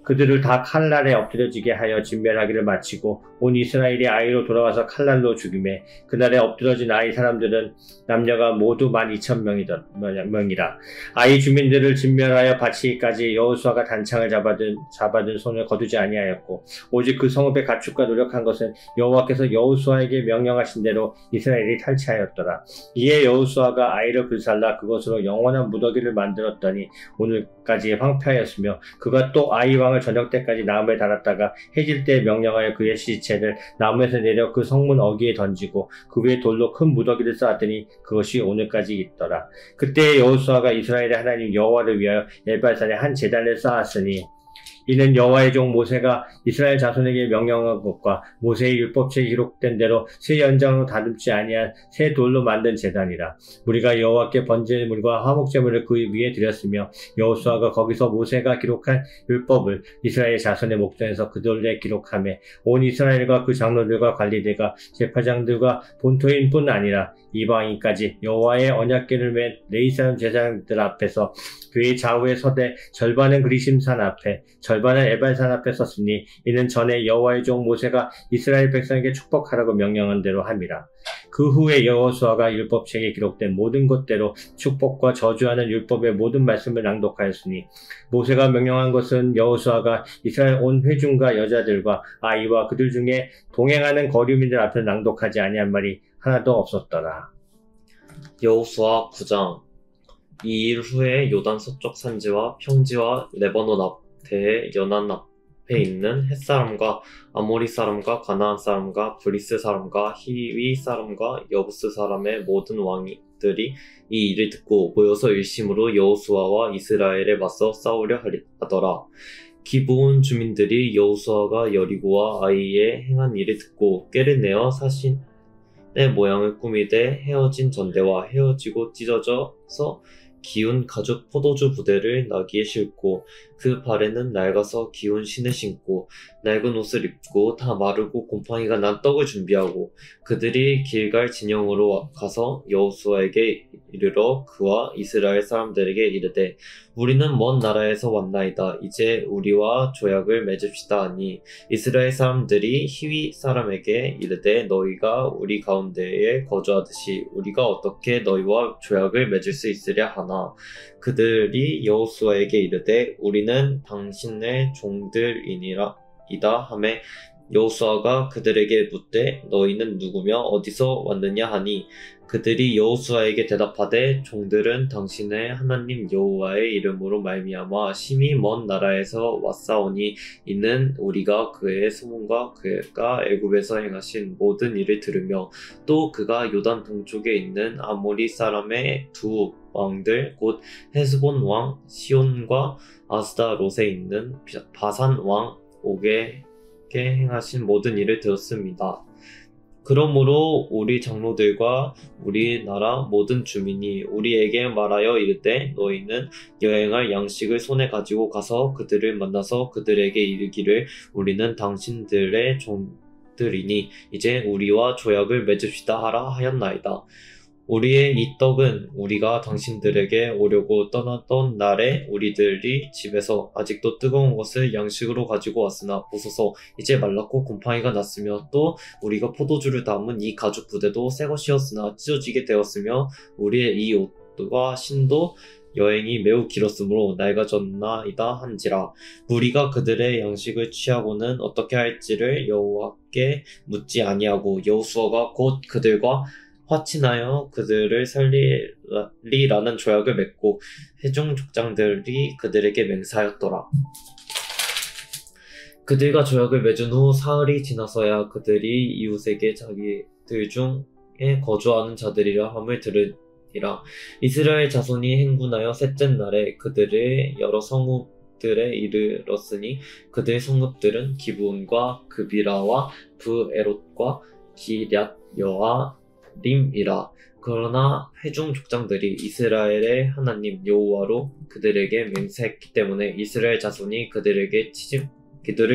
그들을 다 칼날에 엎드려지게 하여 진멸하기를 마치고 온 이스라엘이 아이로 돌아와서 칼날로 죽이매 그날에 엎드러진 아이 사람들은 남녀가 모두 12,000명이라. 아이 주민들을 진멸하여 바치기까지 여호수아가 단창을 잡아든 손을 거두지 아니하였고 오직 그 성읍의 가축과 노력한 것은 여호와께서 여호수아에게 명령하신 대로 이스라엘이 탈취하였더라. 이에 여호수아가 아이를 불살라 그것으로 영원한 무더기를 만들었더니 오늘까지 황폐하였으며 그가 또 아이 왕을 이방을 저녁 때까지 나무에 달았다가 해질 때 명령하여 그의 시체를 나무에서 내려 그 성문 어귀에 던지고 그 위에 돌로 큰 무더기를 쌓았더니 그것이 오늘까지 있더라. 그때 여호수아가 이스라엘의 하나님 여호와를 위하여 엘발산에 한 제단을 쌓았으니 이는 여호와의 종 모세가 이스라엘 자손에게 명령한 것과 모세의 율법책에 기록된 대로 새 연장으로 다듬지 아니한 새 돌로 만든 제단이라. 우리가 여호와께 번제물과 화목제물을 그 위에 드렸으며 여호수아가 거기서 모세가 기록한 율법을 이스라엘 자손의 목전에서 그 돌에 기록하며 온 이스라엘과 그 장로들과 관리들과 제사장들과 본토인뿐 아니라 이방인까지 여호와의 언약궤를 맨 레위 사람 제사장들 앞에서 그의 좌우에 서되 절반은 그리심산 앞에 절반은 에발산 앞에 섰으니 이는 전에 여호와의 종 모세가 이스라엘 백성에게 축복하라고 명령한 대로 함이라. 그 후에 여호수아가 율법책에 기록된 모든 것대로 축복과 저주하는 율법의 모든 말씀을 낭독하였으니 모세가 명령한 것은 여호수아가 이스라엘 온 회중과 여자들과 아이와 그들 중에 동행하는 거류민들 앞에 낭독하지 아니한 말이 하나도 없었더라. 여호수아 9장. 이 일 후에 요단 서쪽 산지와 평지와 레바논 앞에 연안 앞에 있는 헷사람과 아모리 사람과 가나안 사람과 브리스 사람과 히위 사람과 여부스 사람의 모든 왕들이 이 일을 듣고 모여서 일심으로 여호수아와 이스라엘에 맞서 싸우려 하더라. 기브온 주민들이 여호수아가 여리고와 아이에 행한 일을 듣고 꾀를 내어 사신의 모양을 꾸미되 헤어진 전대와 헤어지고 찢어져서 기운 가죽 포도주 부대를 나귀에 싣고 그 발에는 낡아서 기운 신을 신고 낡은 옷을 입고 다 마르고 곰팡이가 난 떡을 준비하고 그들이 길갈 진영으로 가서 여호수아에게 이르러 그와 이스라엘 사람들에게 이르되 우리는 먼 나라에서 왔나이다. 이제 우리와 조약을 맺읍시다 하니 이스라엘 사람들이 히위 사람에게 이르되 너희가 우리 가운데에 거주하듯이 우리가 어떻게 너희와 조약을 맺을 수 있으랴 하나 그들이 여호수아에게 이르되 우리는 당신의 종들이니라 이다 하매 여호수아가 그들에게 묻되 너희는 누구며 어디서 왔느냐 하니 그들이 여호수아에게 대답하되 종들은 당신의 하나님 여호와의 이름으로 말미암아 심히 먼 나라에서 왔사오니 이는 우리가 그의 소문과 그가 애굽에서 행하신 모든 일을 들으며 또 그가 요단 동쪽에 있는 아모리 사람의 두 왕들 곧 헤스본 왕 시온과 아스다롯에 있는 바산 왕 옥에게 행하신 모든 일을 들었습니다. 그러므로 우리 장로들과 우리나라 모든 주민이 우리에게 말하여 이르되 너희는 여행할 양식을 손에 가지고 가서 그들을 만나서 그들에게 이르기를 우리는 당신들의 종들이니 이제 우리와 조약을 맺읍시다 하라 하였나이다. 우리의 이 떡은 우리가 당신들에게 오려고 떠났던 날에 우리들이 집에서 아직도 뜨거운 것을 양식으로 가지고 왔으나 보소서 이제 말랐고 곰팡이가 났으며 또 우리가 포도주를 담은 이 가죽 부대도 새 것이었으나 찢어지게 되었으며 우리의 이 옷과 신도 여행이 매우 길었으므로 낡아졌나이다 한지라. 우리가 그들의 양식을 취하고는 어떻게 할지를 여호와께 묻지 아니하고 여호수아가 곧 그들과 화친하여 그들을 살리라는 조약을 맺고 회중 족장들이 그들에게 맹세하였더라. 그들과 조약을 맺은 후 사흘이 지나서야 그들이 이웃에게 자기들 중에 거주하는 자들이라 함을 들으니라. 이스라엘 자손이 행군하여 셋째 날에 그들의 여러 성읍들에 이르렀으니 그들의 성읍들은 기브온과 그비라와 브에롯과 기럇 여아림이라. 그러나 회중 족장들이 이스라엘의 하나님 여호와로 그들에게 맹세했기 때문에 이스라엘 자손이 그들을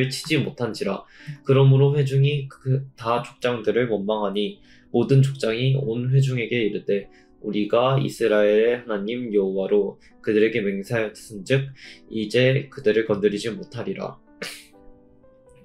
치지 못한지라. 그러므로 회중이 다 족장들을 원망하니 모든 족장이 온 회중에게 이르되 우리가 이스라엘의 하나님 여호와로 그들에게 맹세하였은즉 이제 그들을 건드리지 못하리라.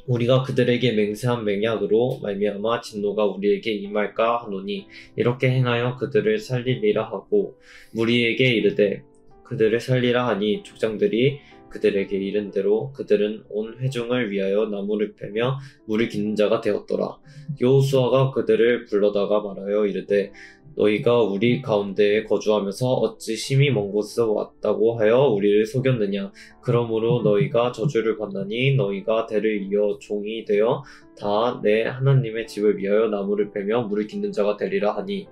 우리가 그들에게 맹세한 맹약으로 말미암아 진노가 우리에게 임할까 하노니 이렇게 행하여 그들을 살리리라 하고 무리에게 이르되 그들을 살리라 하니 족장들이 그들에게 이른 대로 그들은 온 회중을 위하여 나무를 패며 물을 깃는 자가 되었더라. 여호수아가 그들을 불러다가 말하여 이르되 너희가 우리 가운데에 거주하면서 어찌 심히 먼 곳에서 왔다고 하여 우리를 속였느냐. 그러므로 너희가 저주를 받나니 너희가 대를 이어 종이 되어 다 내 하나님의 집을 위하여 나무를 베며 물을 깃는 자가 되리라 하니,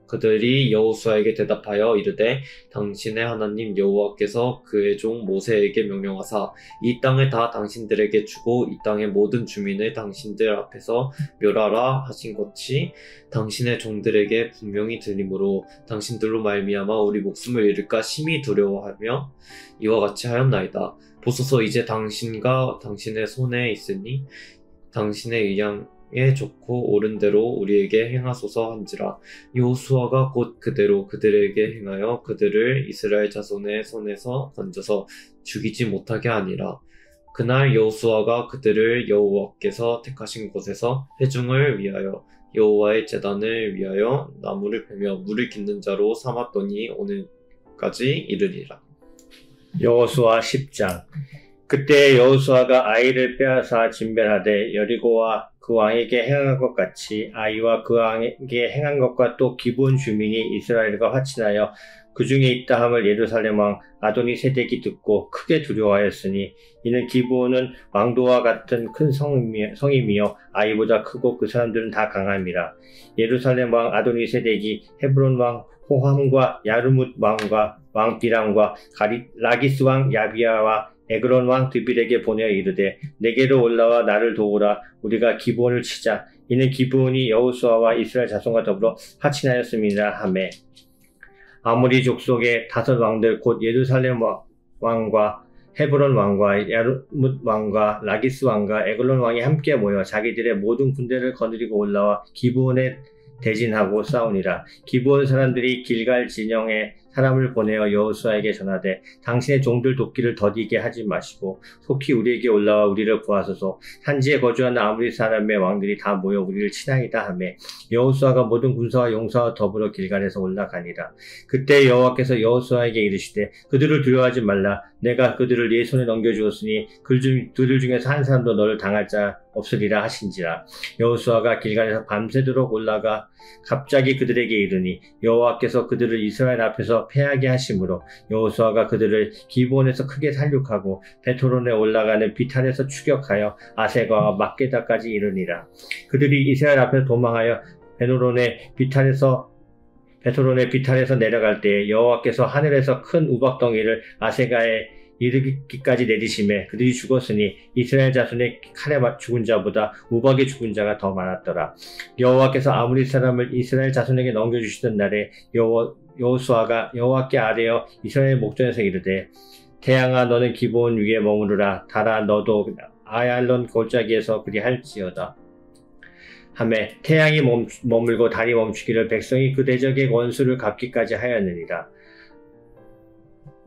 그들이 여호수아에게 대답하여 이르되 당신의 하나님 여호와께서 그의 종 모세에게 명령하사 이 땅을 다 당신들에게 주고 이 땅의 모든 주민을 당신들 앞에서 멸하라 하신 것이 당신의 종들에게 분명히 들리므로 당신들로 말미암아 우리 목숨을 잃을까 심히 두려워하며 이와 같이 하였나이다. 보소서 이제 당신과 당신의 손에 있으니 당신의 의향에 좋고 옳은 대로 우리에게 행하소서 한지라. 여호수아가 곧 그대로 그들에게 행하여 그들을 이스라엘 자손의 손에서 건져서 죽이지 못하게 하니라. 그날 여호수아가 그들을 여호와께서 택하신 곳에서 회중을 위하여 여호와의 제단을 위하여 나무를 베며 물을 깃는 자로 삼았더니 오늘까지 이르리라. 여호수아 10장. 그때 여호수아가 아이를 빼앗아 진멸하되 여리고와 그 왕에게 행한 것 같이 아이와 그 왕에게 행한 것과 또 기브온 주민이 이스라엘과 화친하여 그 중에 있다 함을 예루살렘 왕 아도니세덱이 듣고 크게 두려워하였으니 이는 기브온은 왕도와 같은 큰 성임이요 아이보다 크고 그 사람들은 다 강함이라. 예루살렘 왕 아도니세덱이 헤브론 왕 호함과 야르뭇 왕과 왕 비람과 라기스 왕 야비야와 에그론 왕 드빌에게 보내어 이르되 내게로 올라와 나를 도우라. 우리가 기브온을 치자. 이는 기브온이 여호수아와 이스라엘 자손과 더불어 화친하였음이라 하매, 아모리 족속의 5 왕들 곧 예루살렘 왕과 헤브론 왕과 야르뭇 왕과 라기스 왕과 에글론 왕이 함께 모여 자기들의 모든 군대를 거느리고 올라와 기브온에 대진하고 싸우니라. 기브온 사람들이 길갈 진영에 사람을 보내어 여호수아에게 전하되 당신의 종들 돕기를 더디게 하지 마시고 속히 우리에게 올라와 우리를 구하소서. 산지에 거주하는 아무리 사람의 왕들이 다 모여 우리를 치나이다 하매, 여호수아가 모든 군사와 용사와 더불어 길갈에서 올라가니라. 그때 여호와께서 여호수아에게 이르시되 그들을 두려워하지 말라. 내가 그들을 네 손에 넘겨주었으니 그들 중에서 한 사람도 너를 당할 자 없으리라 하신지라. 여호수아가 길갈에서 밤새도록 올라가 갑자기 그들에게 이르니 여호와께서 그들을 이스라엘 앞에서 패하게 하심으로 여호수아가 그들을 기브온에서 크게 살육하고 베토론에 올라가는 비탈에서 추격하여 아세가와 막게다까지 이르니라. 그들이 이스라엘 앞에서 도망하여 베토론의 비탈에서 내려갈 때에 여호와께서 하늘에서 큰 우박덩이를 아세가에 이르기까지 내리심에 그들이 죽었으니 이스라엘 자손의 칼에 죽은 자보다 우박에 죽은 자가 더 많았더라. 여호와께서 아무리 사람을 이스라엘 자손에게 넘겨주시던 날에 여호수아가 여호와께 아뢰어 이스라엘 목전에서 이르되 태양아 너는 기브온 위에 머무르라. 달아 너도 아얄론 골짜기에서 그리할지어다 하매, 태양이 머물고 달이 멈추기를 백성이 그 대적의 원수를 갚기까지 하였느니라.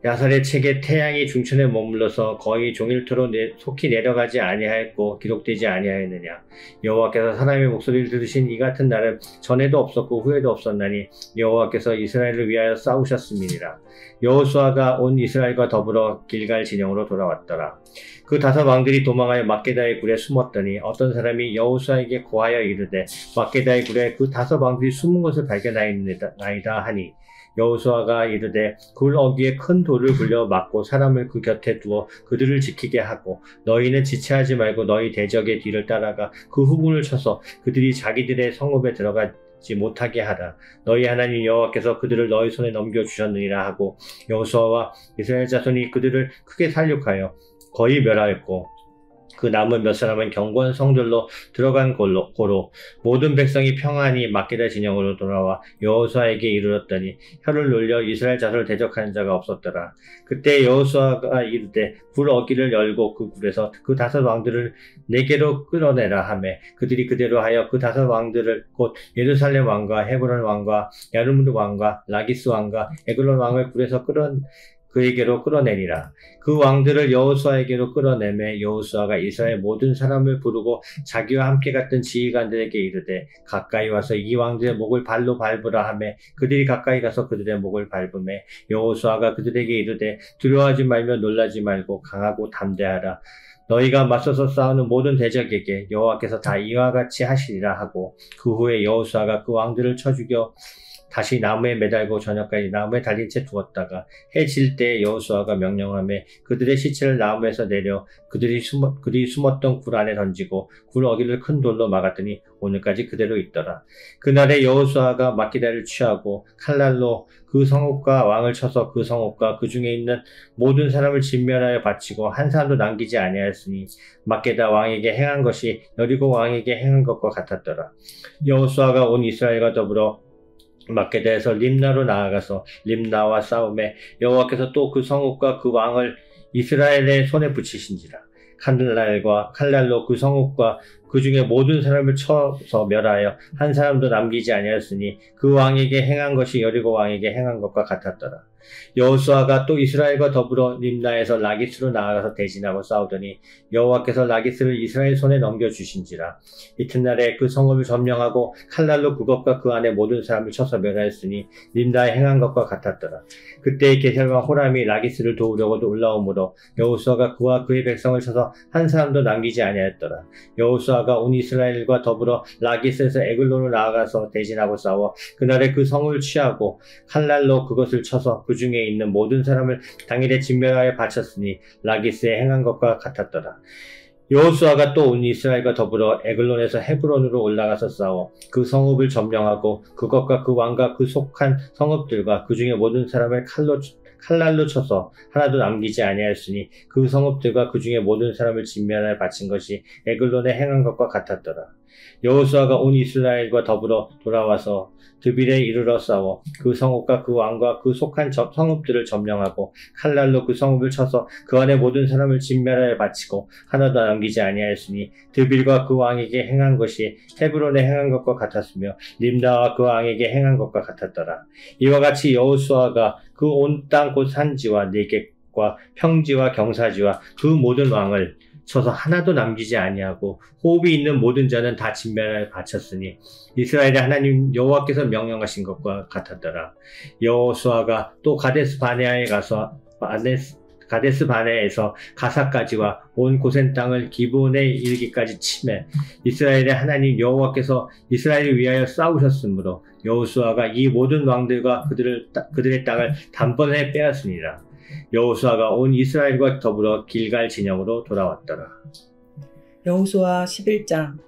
야살의 책에 태양이 중천에 머물러서 거의 종일토록 속히 내려가지 아니하였고 기록되지 아니하였느냐. 여호와께서 사람의 목소리를 들으신 이 같은 날은 전에도 없었고 후에도 없었나니 여호와께서 이스라엘을 위하여 싸우셨음이니라. 여호수아가 온 이스라엘과 더불어 길갈 진영으로 돌아왔더라. 그 5 왕들이 도망하여 막게다의 굴에 숨었더니 어떤 사람이 여호수아에게 고하여 이르되 막게다의 굴에 그 5 왕들이 숨은 것을 발견하였나이다 하니, 여호수아가 이르되 굴 어귀에 큰 돌을 굴려 막고 사람을 그 곁에 두어 그들을 지키게 하고 너희는 지체하지 말고 너희 대적의 뒤를 따라가 그 후군을 쳐서 그들이 자기들의 성읍에 들어가지 못하게 하라. 너희 하나님 여호와께서 그들을 너희 손에 넘겨주셨느니라 하고, 여호수아와 이스라엘 자손이 그들을 크게 살육하여 거의 멸하였고 그 남은 몇 사람은 견고한 성들로 들어간 고로 모든 백성이 평안히 막게다 진영으로 돌아와 여호수아에게 이르렀더니 혀를 놀려 이스라엘 자손을 대적하는 자가 없었더라. 그때 여호수아가 이르되 굴 어귀를 열고 그 굴에서 그 5 왕들을 내게로 끌어내라 하매, 그들이 그대로 하여 그 5 왕들을 곧 예루살렘 왕과 헤브론 왕과 야르뭇 왕과 라기스 왕과 에글론 왕을 굴에서 그에게로 끌어내니라. 그 왕들을 여호수아에게로 끌어내매 여호수아가 이스라엘 모든 사람을 부르고 자기와 함께 갔던 지휘관들에게 이르되 가까이 와서 이 왕들의 목을 발로 밟으라 하매, 그들이 가까이 가서 그들의 목을 밟으매 여호수아가 그들에게 이르되 두려워하지 말며 놀라지 말고 강하고 담대하라. 너희가 맞서서 싸우는 모든 대적에게 여호와께서 다 이와 같이 하시리라 하고, 그 후에 여호수아가 그 왕들을 쳐 죽여 다시 나무에 매달고 저녁까지 나무에 달린 채 두었다가 해 질 때 여호수아가 명령하며 그들의 시체를 나무에서 내려 그들이 숨었던 굴 안에 던지고 굴 어귀를 큰 돌로 막았더니 오늘까지 그대로 있더라. 그날에 여호수아가 막기다를 취하고 칼날로 그 성읍과 왕을 쳐서 그 성읍과 그 중에 있는 모든 사람을 진멸하여 바치고 한 사람도 남기지 아니하였으니 막게다 왕에게 행한 것이 여리고 왕에게 행한 것과 같았더라. 여호수아가 온 이스라엘과 더불어 막게다에서 림나로 나아가서 림나와 싸움에 여호와께서 또 그 성읍과 그 왕을 이스라엘의 손에 붙이신지라. 칼날로 그 성읍과 그 중에 모든 사람을 쳐서 멸하여 한 사람도 남기지 아니하였으니 그 왕에게 행한 것이 여리고 왕에게 행한 것과 같았더라. 여호수아가 또 이스라엘과 더불어 림나에서 라기스로 나아가서 대진하고 싸우더니 여호와께서 라기스를 이스라엘 손에 넘겨주신지라. 이튿날에 그 성읍을 점령하고 칼날로 그것과 그 안에 모든 사람을 쳐서 멸하였으니 림나에 행한 것과 같았더라. 그때 게셀과 호람이 라기스를 도우려고도 올라오므로 여호수아가 그와 그의 백성을 쳐서 한 사람도 남기지 아니하였더라. 여호수아가 온 이스라엘과 더불어 라기스에서 에글론으로 나아가서 대진하고 싸워 그날에 그 성을 취하고 칼날로 그것을 쳐서 그 중에 있는 모든 사람을 당일에 진멸하여 바쳤으니 라기스에 행한 것과 같았더라. 여호수아가 또 온 이스라엘과 더불어 에글론에서 헤브론으로 올라가서 싸워 그 성읍을 점령하고 그것과 그 왕과 그 속한 성읍들과 그 중에 모든 사람을 칼날로 쳐서 하나도 남기지 아니하였으니 그 성읍들과 그 중에 모든 사람을 진멸하여 바친 것이 에글론에 행한 것과 같았더라. 여호수아가 온 이스라엘과 더불어 돌아와서 드빌에 이르러 싸워 그 성읍과 그 왕과 그 속한 성읍들을 점령하고 칼날로 그 성읍을 쳐서 그 안에 모든 사람을 진멸하여 바치고 하나도 남기지 아니하였으니 드빌과 그 왕에게 행한 것이 헤브론에 행한 것과 같았으며 림나와 그 왕에게 행한 것과 같았더라. 이와 같이 여호수아가 그 온 땅 곧 산지와 네겝과 평지와 경사지와 그 모든 왕을 쳐서 하나도 남기지 아니하고 호흡이 있는 모든 자는 다 진멸하여 바쳤으니 이스라엘의 하나님 여호와께서 명령하신 것과 같았더라. 여호수아가 또 가데스 바네아에 가서 가데스 바네에서 가사까지와 온 고센 땅을 기브온에 이르기까지 치매 이스라엘의 하나님 여호와께서 이스라엘을 위하여 싸우셨으므로 여호수아가 이 모든 왕들과 그들의 땅을 단번에 빼앗으니라. 여호수아가 온 이스라엘과 더불어 길갈 진영으로 돌아왔더라. 여호수아 11장.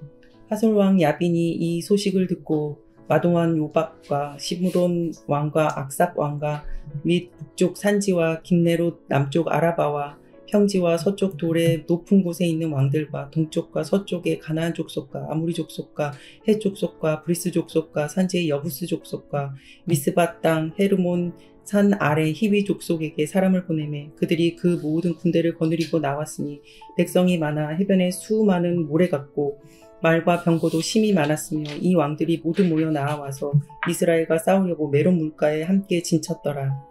하솔 왕 야빈이 이 소식을 듣고 마동왕 요박과 시므론 왕과 악삽 왕과 및 북쪽 산지와 김네롯 남쪽 아라바와 평지와 서쪽 돌의 높은 곳에 있는 왕들과 동쪽과 서쪽의 가나안 족속과 아무리 족속과 헷 족속과 브리스 족속과 산지의 여부스 족속과 미스바 땅 헤르몬 산 아래 히위 족속에게 사람을 보내매 그들이 그 모든 군대를 거느리고 나왔으니 백성이 많아 해변에 수많은 모래 같고 말과 병거도 심히 많았으며 이 왕들이 모두 모여 나와서 이스라엘과 싸우려고 메론 물가에 함께 진쳤더라.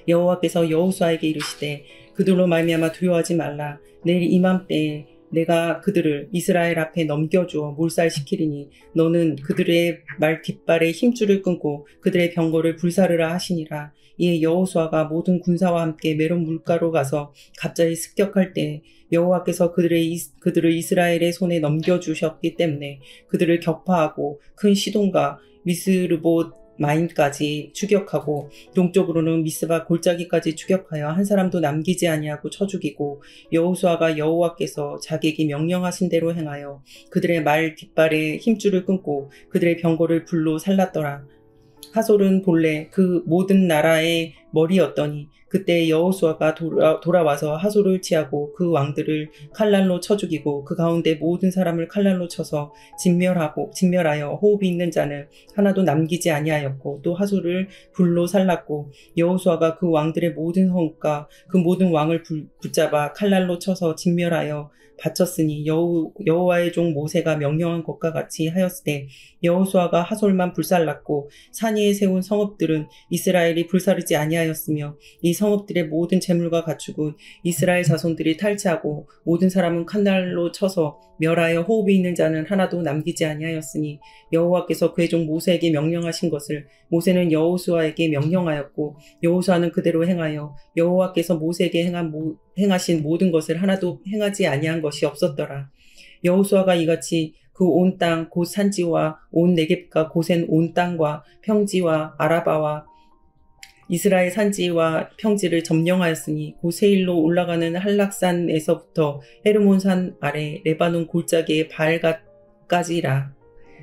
여호와께서 여호수아에게 이르시되 그들로 말미암아 두려워하지 말라. 내일 이맘때에 내가 그들을 이스라엘 앞에 넘겨주어 몰살시키리니 너는 그들의 말 뒷발에 힘줄을 끊고 그들의 병거를 불사르라 하시니라. 이에 여호수아가 모든 군사와 함께 메론 물가로 가서 갑자기 습격할 때 여호와께서 그들을 이스라엘의 손에 넘겨주셨기 때문에 그들을 격파하고 큰 시돈과 미스르봇 마임까지 추격하고 동쪽으로는 미스바 골짜기까지 추격하여 한 사람도 남기지 아니하고 쳐 죽이고 여호수아가 여호와께서 자기에게 명령하신 대로 행하여 그들의 말 뒷발에 힘줄을 끊고 그들의 병거를 불로 살랐더라. 하솔은 본래 그 모든 나라의 머리였더니 그때 여호수아가 돌아와서 하솔을 치하고 그 왕들을 칼날로 쳐 죽이고 그 가운데 모든 사람을 칼날로 쳐서 진멸하여 호흡이 있는 자는 하나도 남기지 아니하였고 또 하솔을 불로 살랐고 여호수아가 그 왕들의 모든 성읍과 그 모든 왕을 붙잡아 칼날로 쳐서 진멸하여 바쳤으니 여호와의 종 모세가 명령한 것과 같이 하였으되 여호수아가 하솔만 불살랐고 산 위에 세운 성읍들은 이스라엘이 불사르지 아니하였으며 이 성읍들의 모든 재물과 가축은 이스라엘 자손들이 탈취하고 모든 사람은 칼날로 쳐서 멸하여 호흡이 있는 자는 하나도 남기지 아니하였으니 여호와께서 그의 종 모세에게 명령하신 것을 모세는 여호수아에게 명령하였고 여호수아는 그대로 행하여 여호와께서 모세에게 행하신 모든 것을 하나도 행하지 아니한 것이 없었더라. 여호수아가 이같이 그 온 땅 곧 산지와 온 네겝과 고센 온 땅과 평지와 아라바와 이스라엘 산지와 평지를 점령하였으니 곧 세일로 올라가는 한락산에서부터 헤르몬산 아래 레바논 골짜기의 바알갓까지라.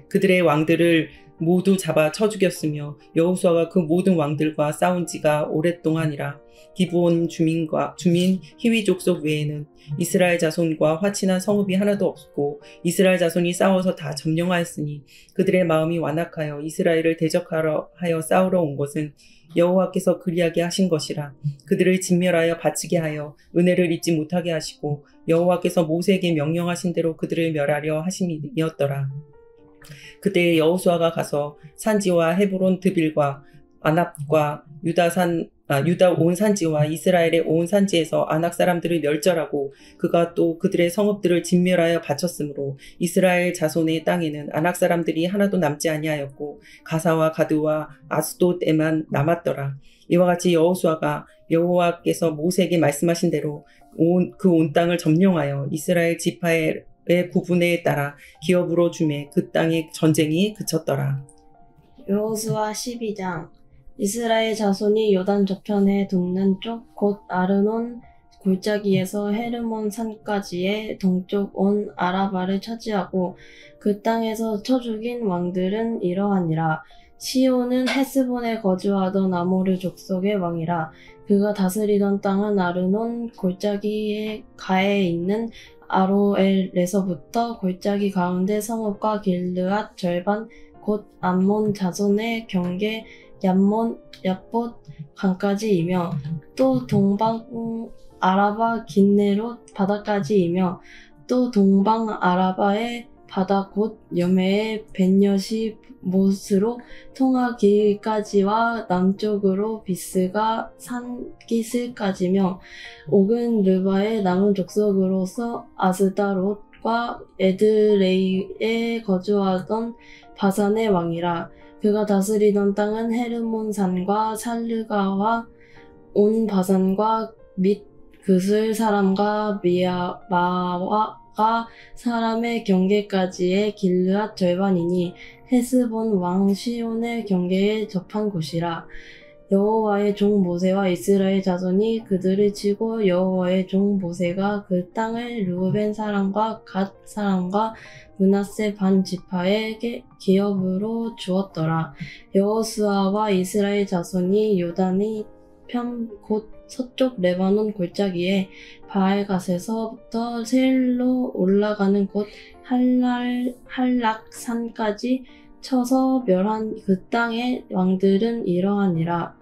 그들의 왕들을 모두 잡아 쳐 죽였으며 여호수아가 그 모든 왕들과 싸운 지가 오랫동안이라. 기브온 주민 히위 족속 외에는 이스라엘 자손과 화친한 성읍이 하나도 없고 이스라엘 자손이 싸워서 다 점령하였으니 그들의 마음이 완악하여 이스라엘을 대적하러 하여 싸우러 온 것은 여호와께서 그리하게 하신 것이라. 그들을 진멸하여 바치게 하여 은혜를 잊지 못하게 하시고 여호와께서 모세에게 명령하신 대로 그들을 멸하려 하심이었더라. 그때 여호수아가 가서 산지와 헤브론 드빌과 아납과 유다 온 산지와 이스라엘의 온 산지에서 아낙 사람들을 멸절하고 그가 또 그들의 성읍들을 진멸하여 바쳤으므로 이스라엘 자손의 땅에는 아낙 사람들이 하나도 남지 아니하였고 가사와 가드와 아스돗에만 남았더라. 이와 같이 여호수아가 여호와께서 모세에게 말씀하신 대로 그 온 땅을 점령하여 이스라엘 지파의 구분에 따라 기업으로 주매 그 땅의 전쟁이 그쳤더라. 여호수아 12장. 이스라엘 자손이 요단 저편에 돕는 쪽 곧 아르논 골짜기에서 헤르몬 산까지의 동쪽 온 아라바를 차지하고 그 땅에서 쳐 죽인 왕들은 이러하니라. 시온은 헤스본에 거주하던 아모르 족속의 왕이라. 그가 다스리던 땅은 아르논 골짜기의 가에 있는 아로엘에서부터 골짜기 가운데 성읍과 길르앗 절반 곧 암몬 자손의 경계 얍봇 강까지이며 또 동방 아라바 긴네롯 바다까지이며 또 동방 아라바의 바다 곧 여매의 벤여시 못으로 통하기까지와 남쪽으로 비스가 산기슬까지며 옥은 르바의 남은 족속으로서 아스다롯과 에드레이에 거주하던 바산의 왕이라. 그가 다스리던 땅은 헤르몬 산과 살르가와 온 바산과 및 그슬 사람과 마와가 사람의 경계까지의 길르앗 절반이니 헤스본 왕 시온의 경계에 접한 곳이라. 여호와의 종 모세와 이스라엘 자손이 그들을 치고 여호와의 종 모세가 그 땅을 르우벤 사람과 갓 사람과 므낫세 반 지파에게 기업으로 주었더라. 여호수아와 이스라엘 자손이 요단이 편 곧 서쪽 레바논 골짜기에 바알갓에서부터 세일로 올라가는 곳 한락산까지 쳐서 멸한 그 땅의 왕들은 이러하니라.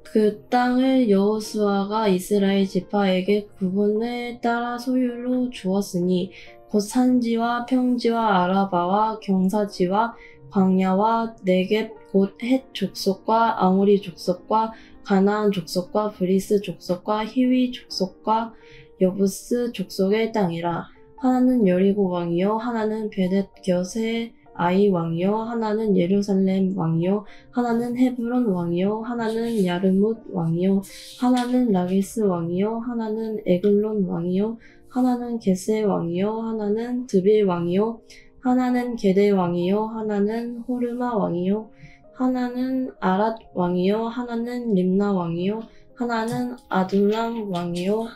그 땅을 여호수아가 이스라엘 지파에게 구분에 따라 소유로 주었으니 곧 산지와 평지와 아라바와 경사지와 광야와 네겝 곧 헷 족속과 아모리 족속과 가나안 족속과 브리스 족속과 히위 족속과 여부스 족속의 땅이라. 하나는 여리고 왕이요 하나는 베벳 곁의 아이 왕이요 하나는 예루살렘 왕이요 하나는 헤브론 왕이요 하나는 야르뭇 왕이요 하나는 라기스 왕이요 하나는 에글론 왕이요 하나는 게세 왕이요 하나는 드빌 왕이요 하나는 게데 왕이요 하나는 호르마 왕이요 하나는 아랏 왕이요 하나는 림나 왕이요 하나는 아둘람 왕이요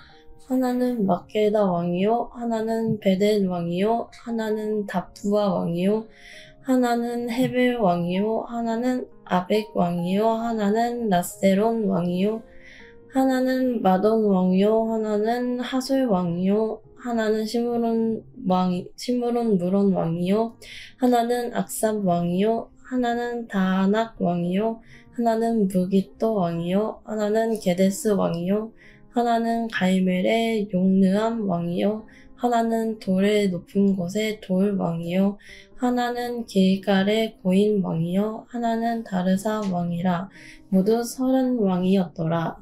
하나는 막게다 왕이요 하나는 베델 왕이요 하나는 다푸아 왕이요 하나는 헤벨 왕이요 하나는 아벡 왕이요 하나는 라세론 왕이요 하나는 마돈 왕이요 하나는 하솔 왕이요 하나는 시므론 무론 왕이요 하나는 악삽 왕이요 하나는 다낙 왕이요 하나는 무깃도 왕이요 하나는 게데스 왕이요 하나는 갈멜의 용르암 왕이요 하나는 돌의 높은 곳의 돌 왕이요 하나는 길갈의 고인 왕이요 하나는 다르사 왕이라. 모두 30 왕이었더라.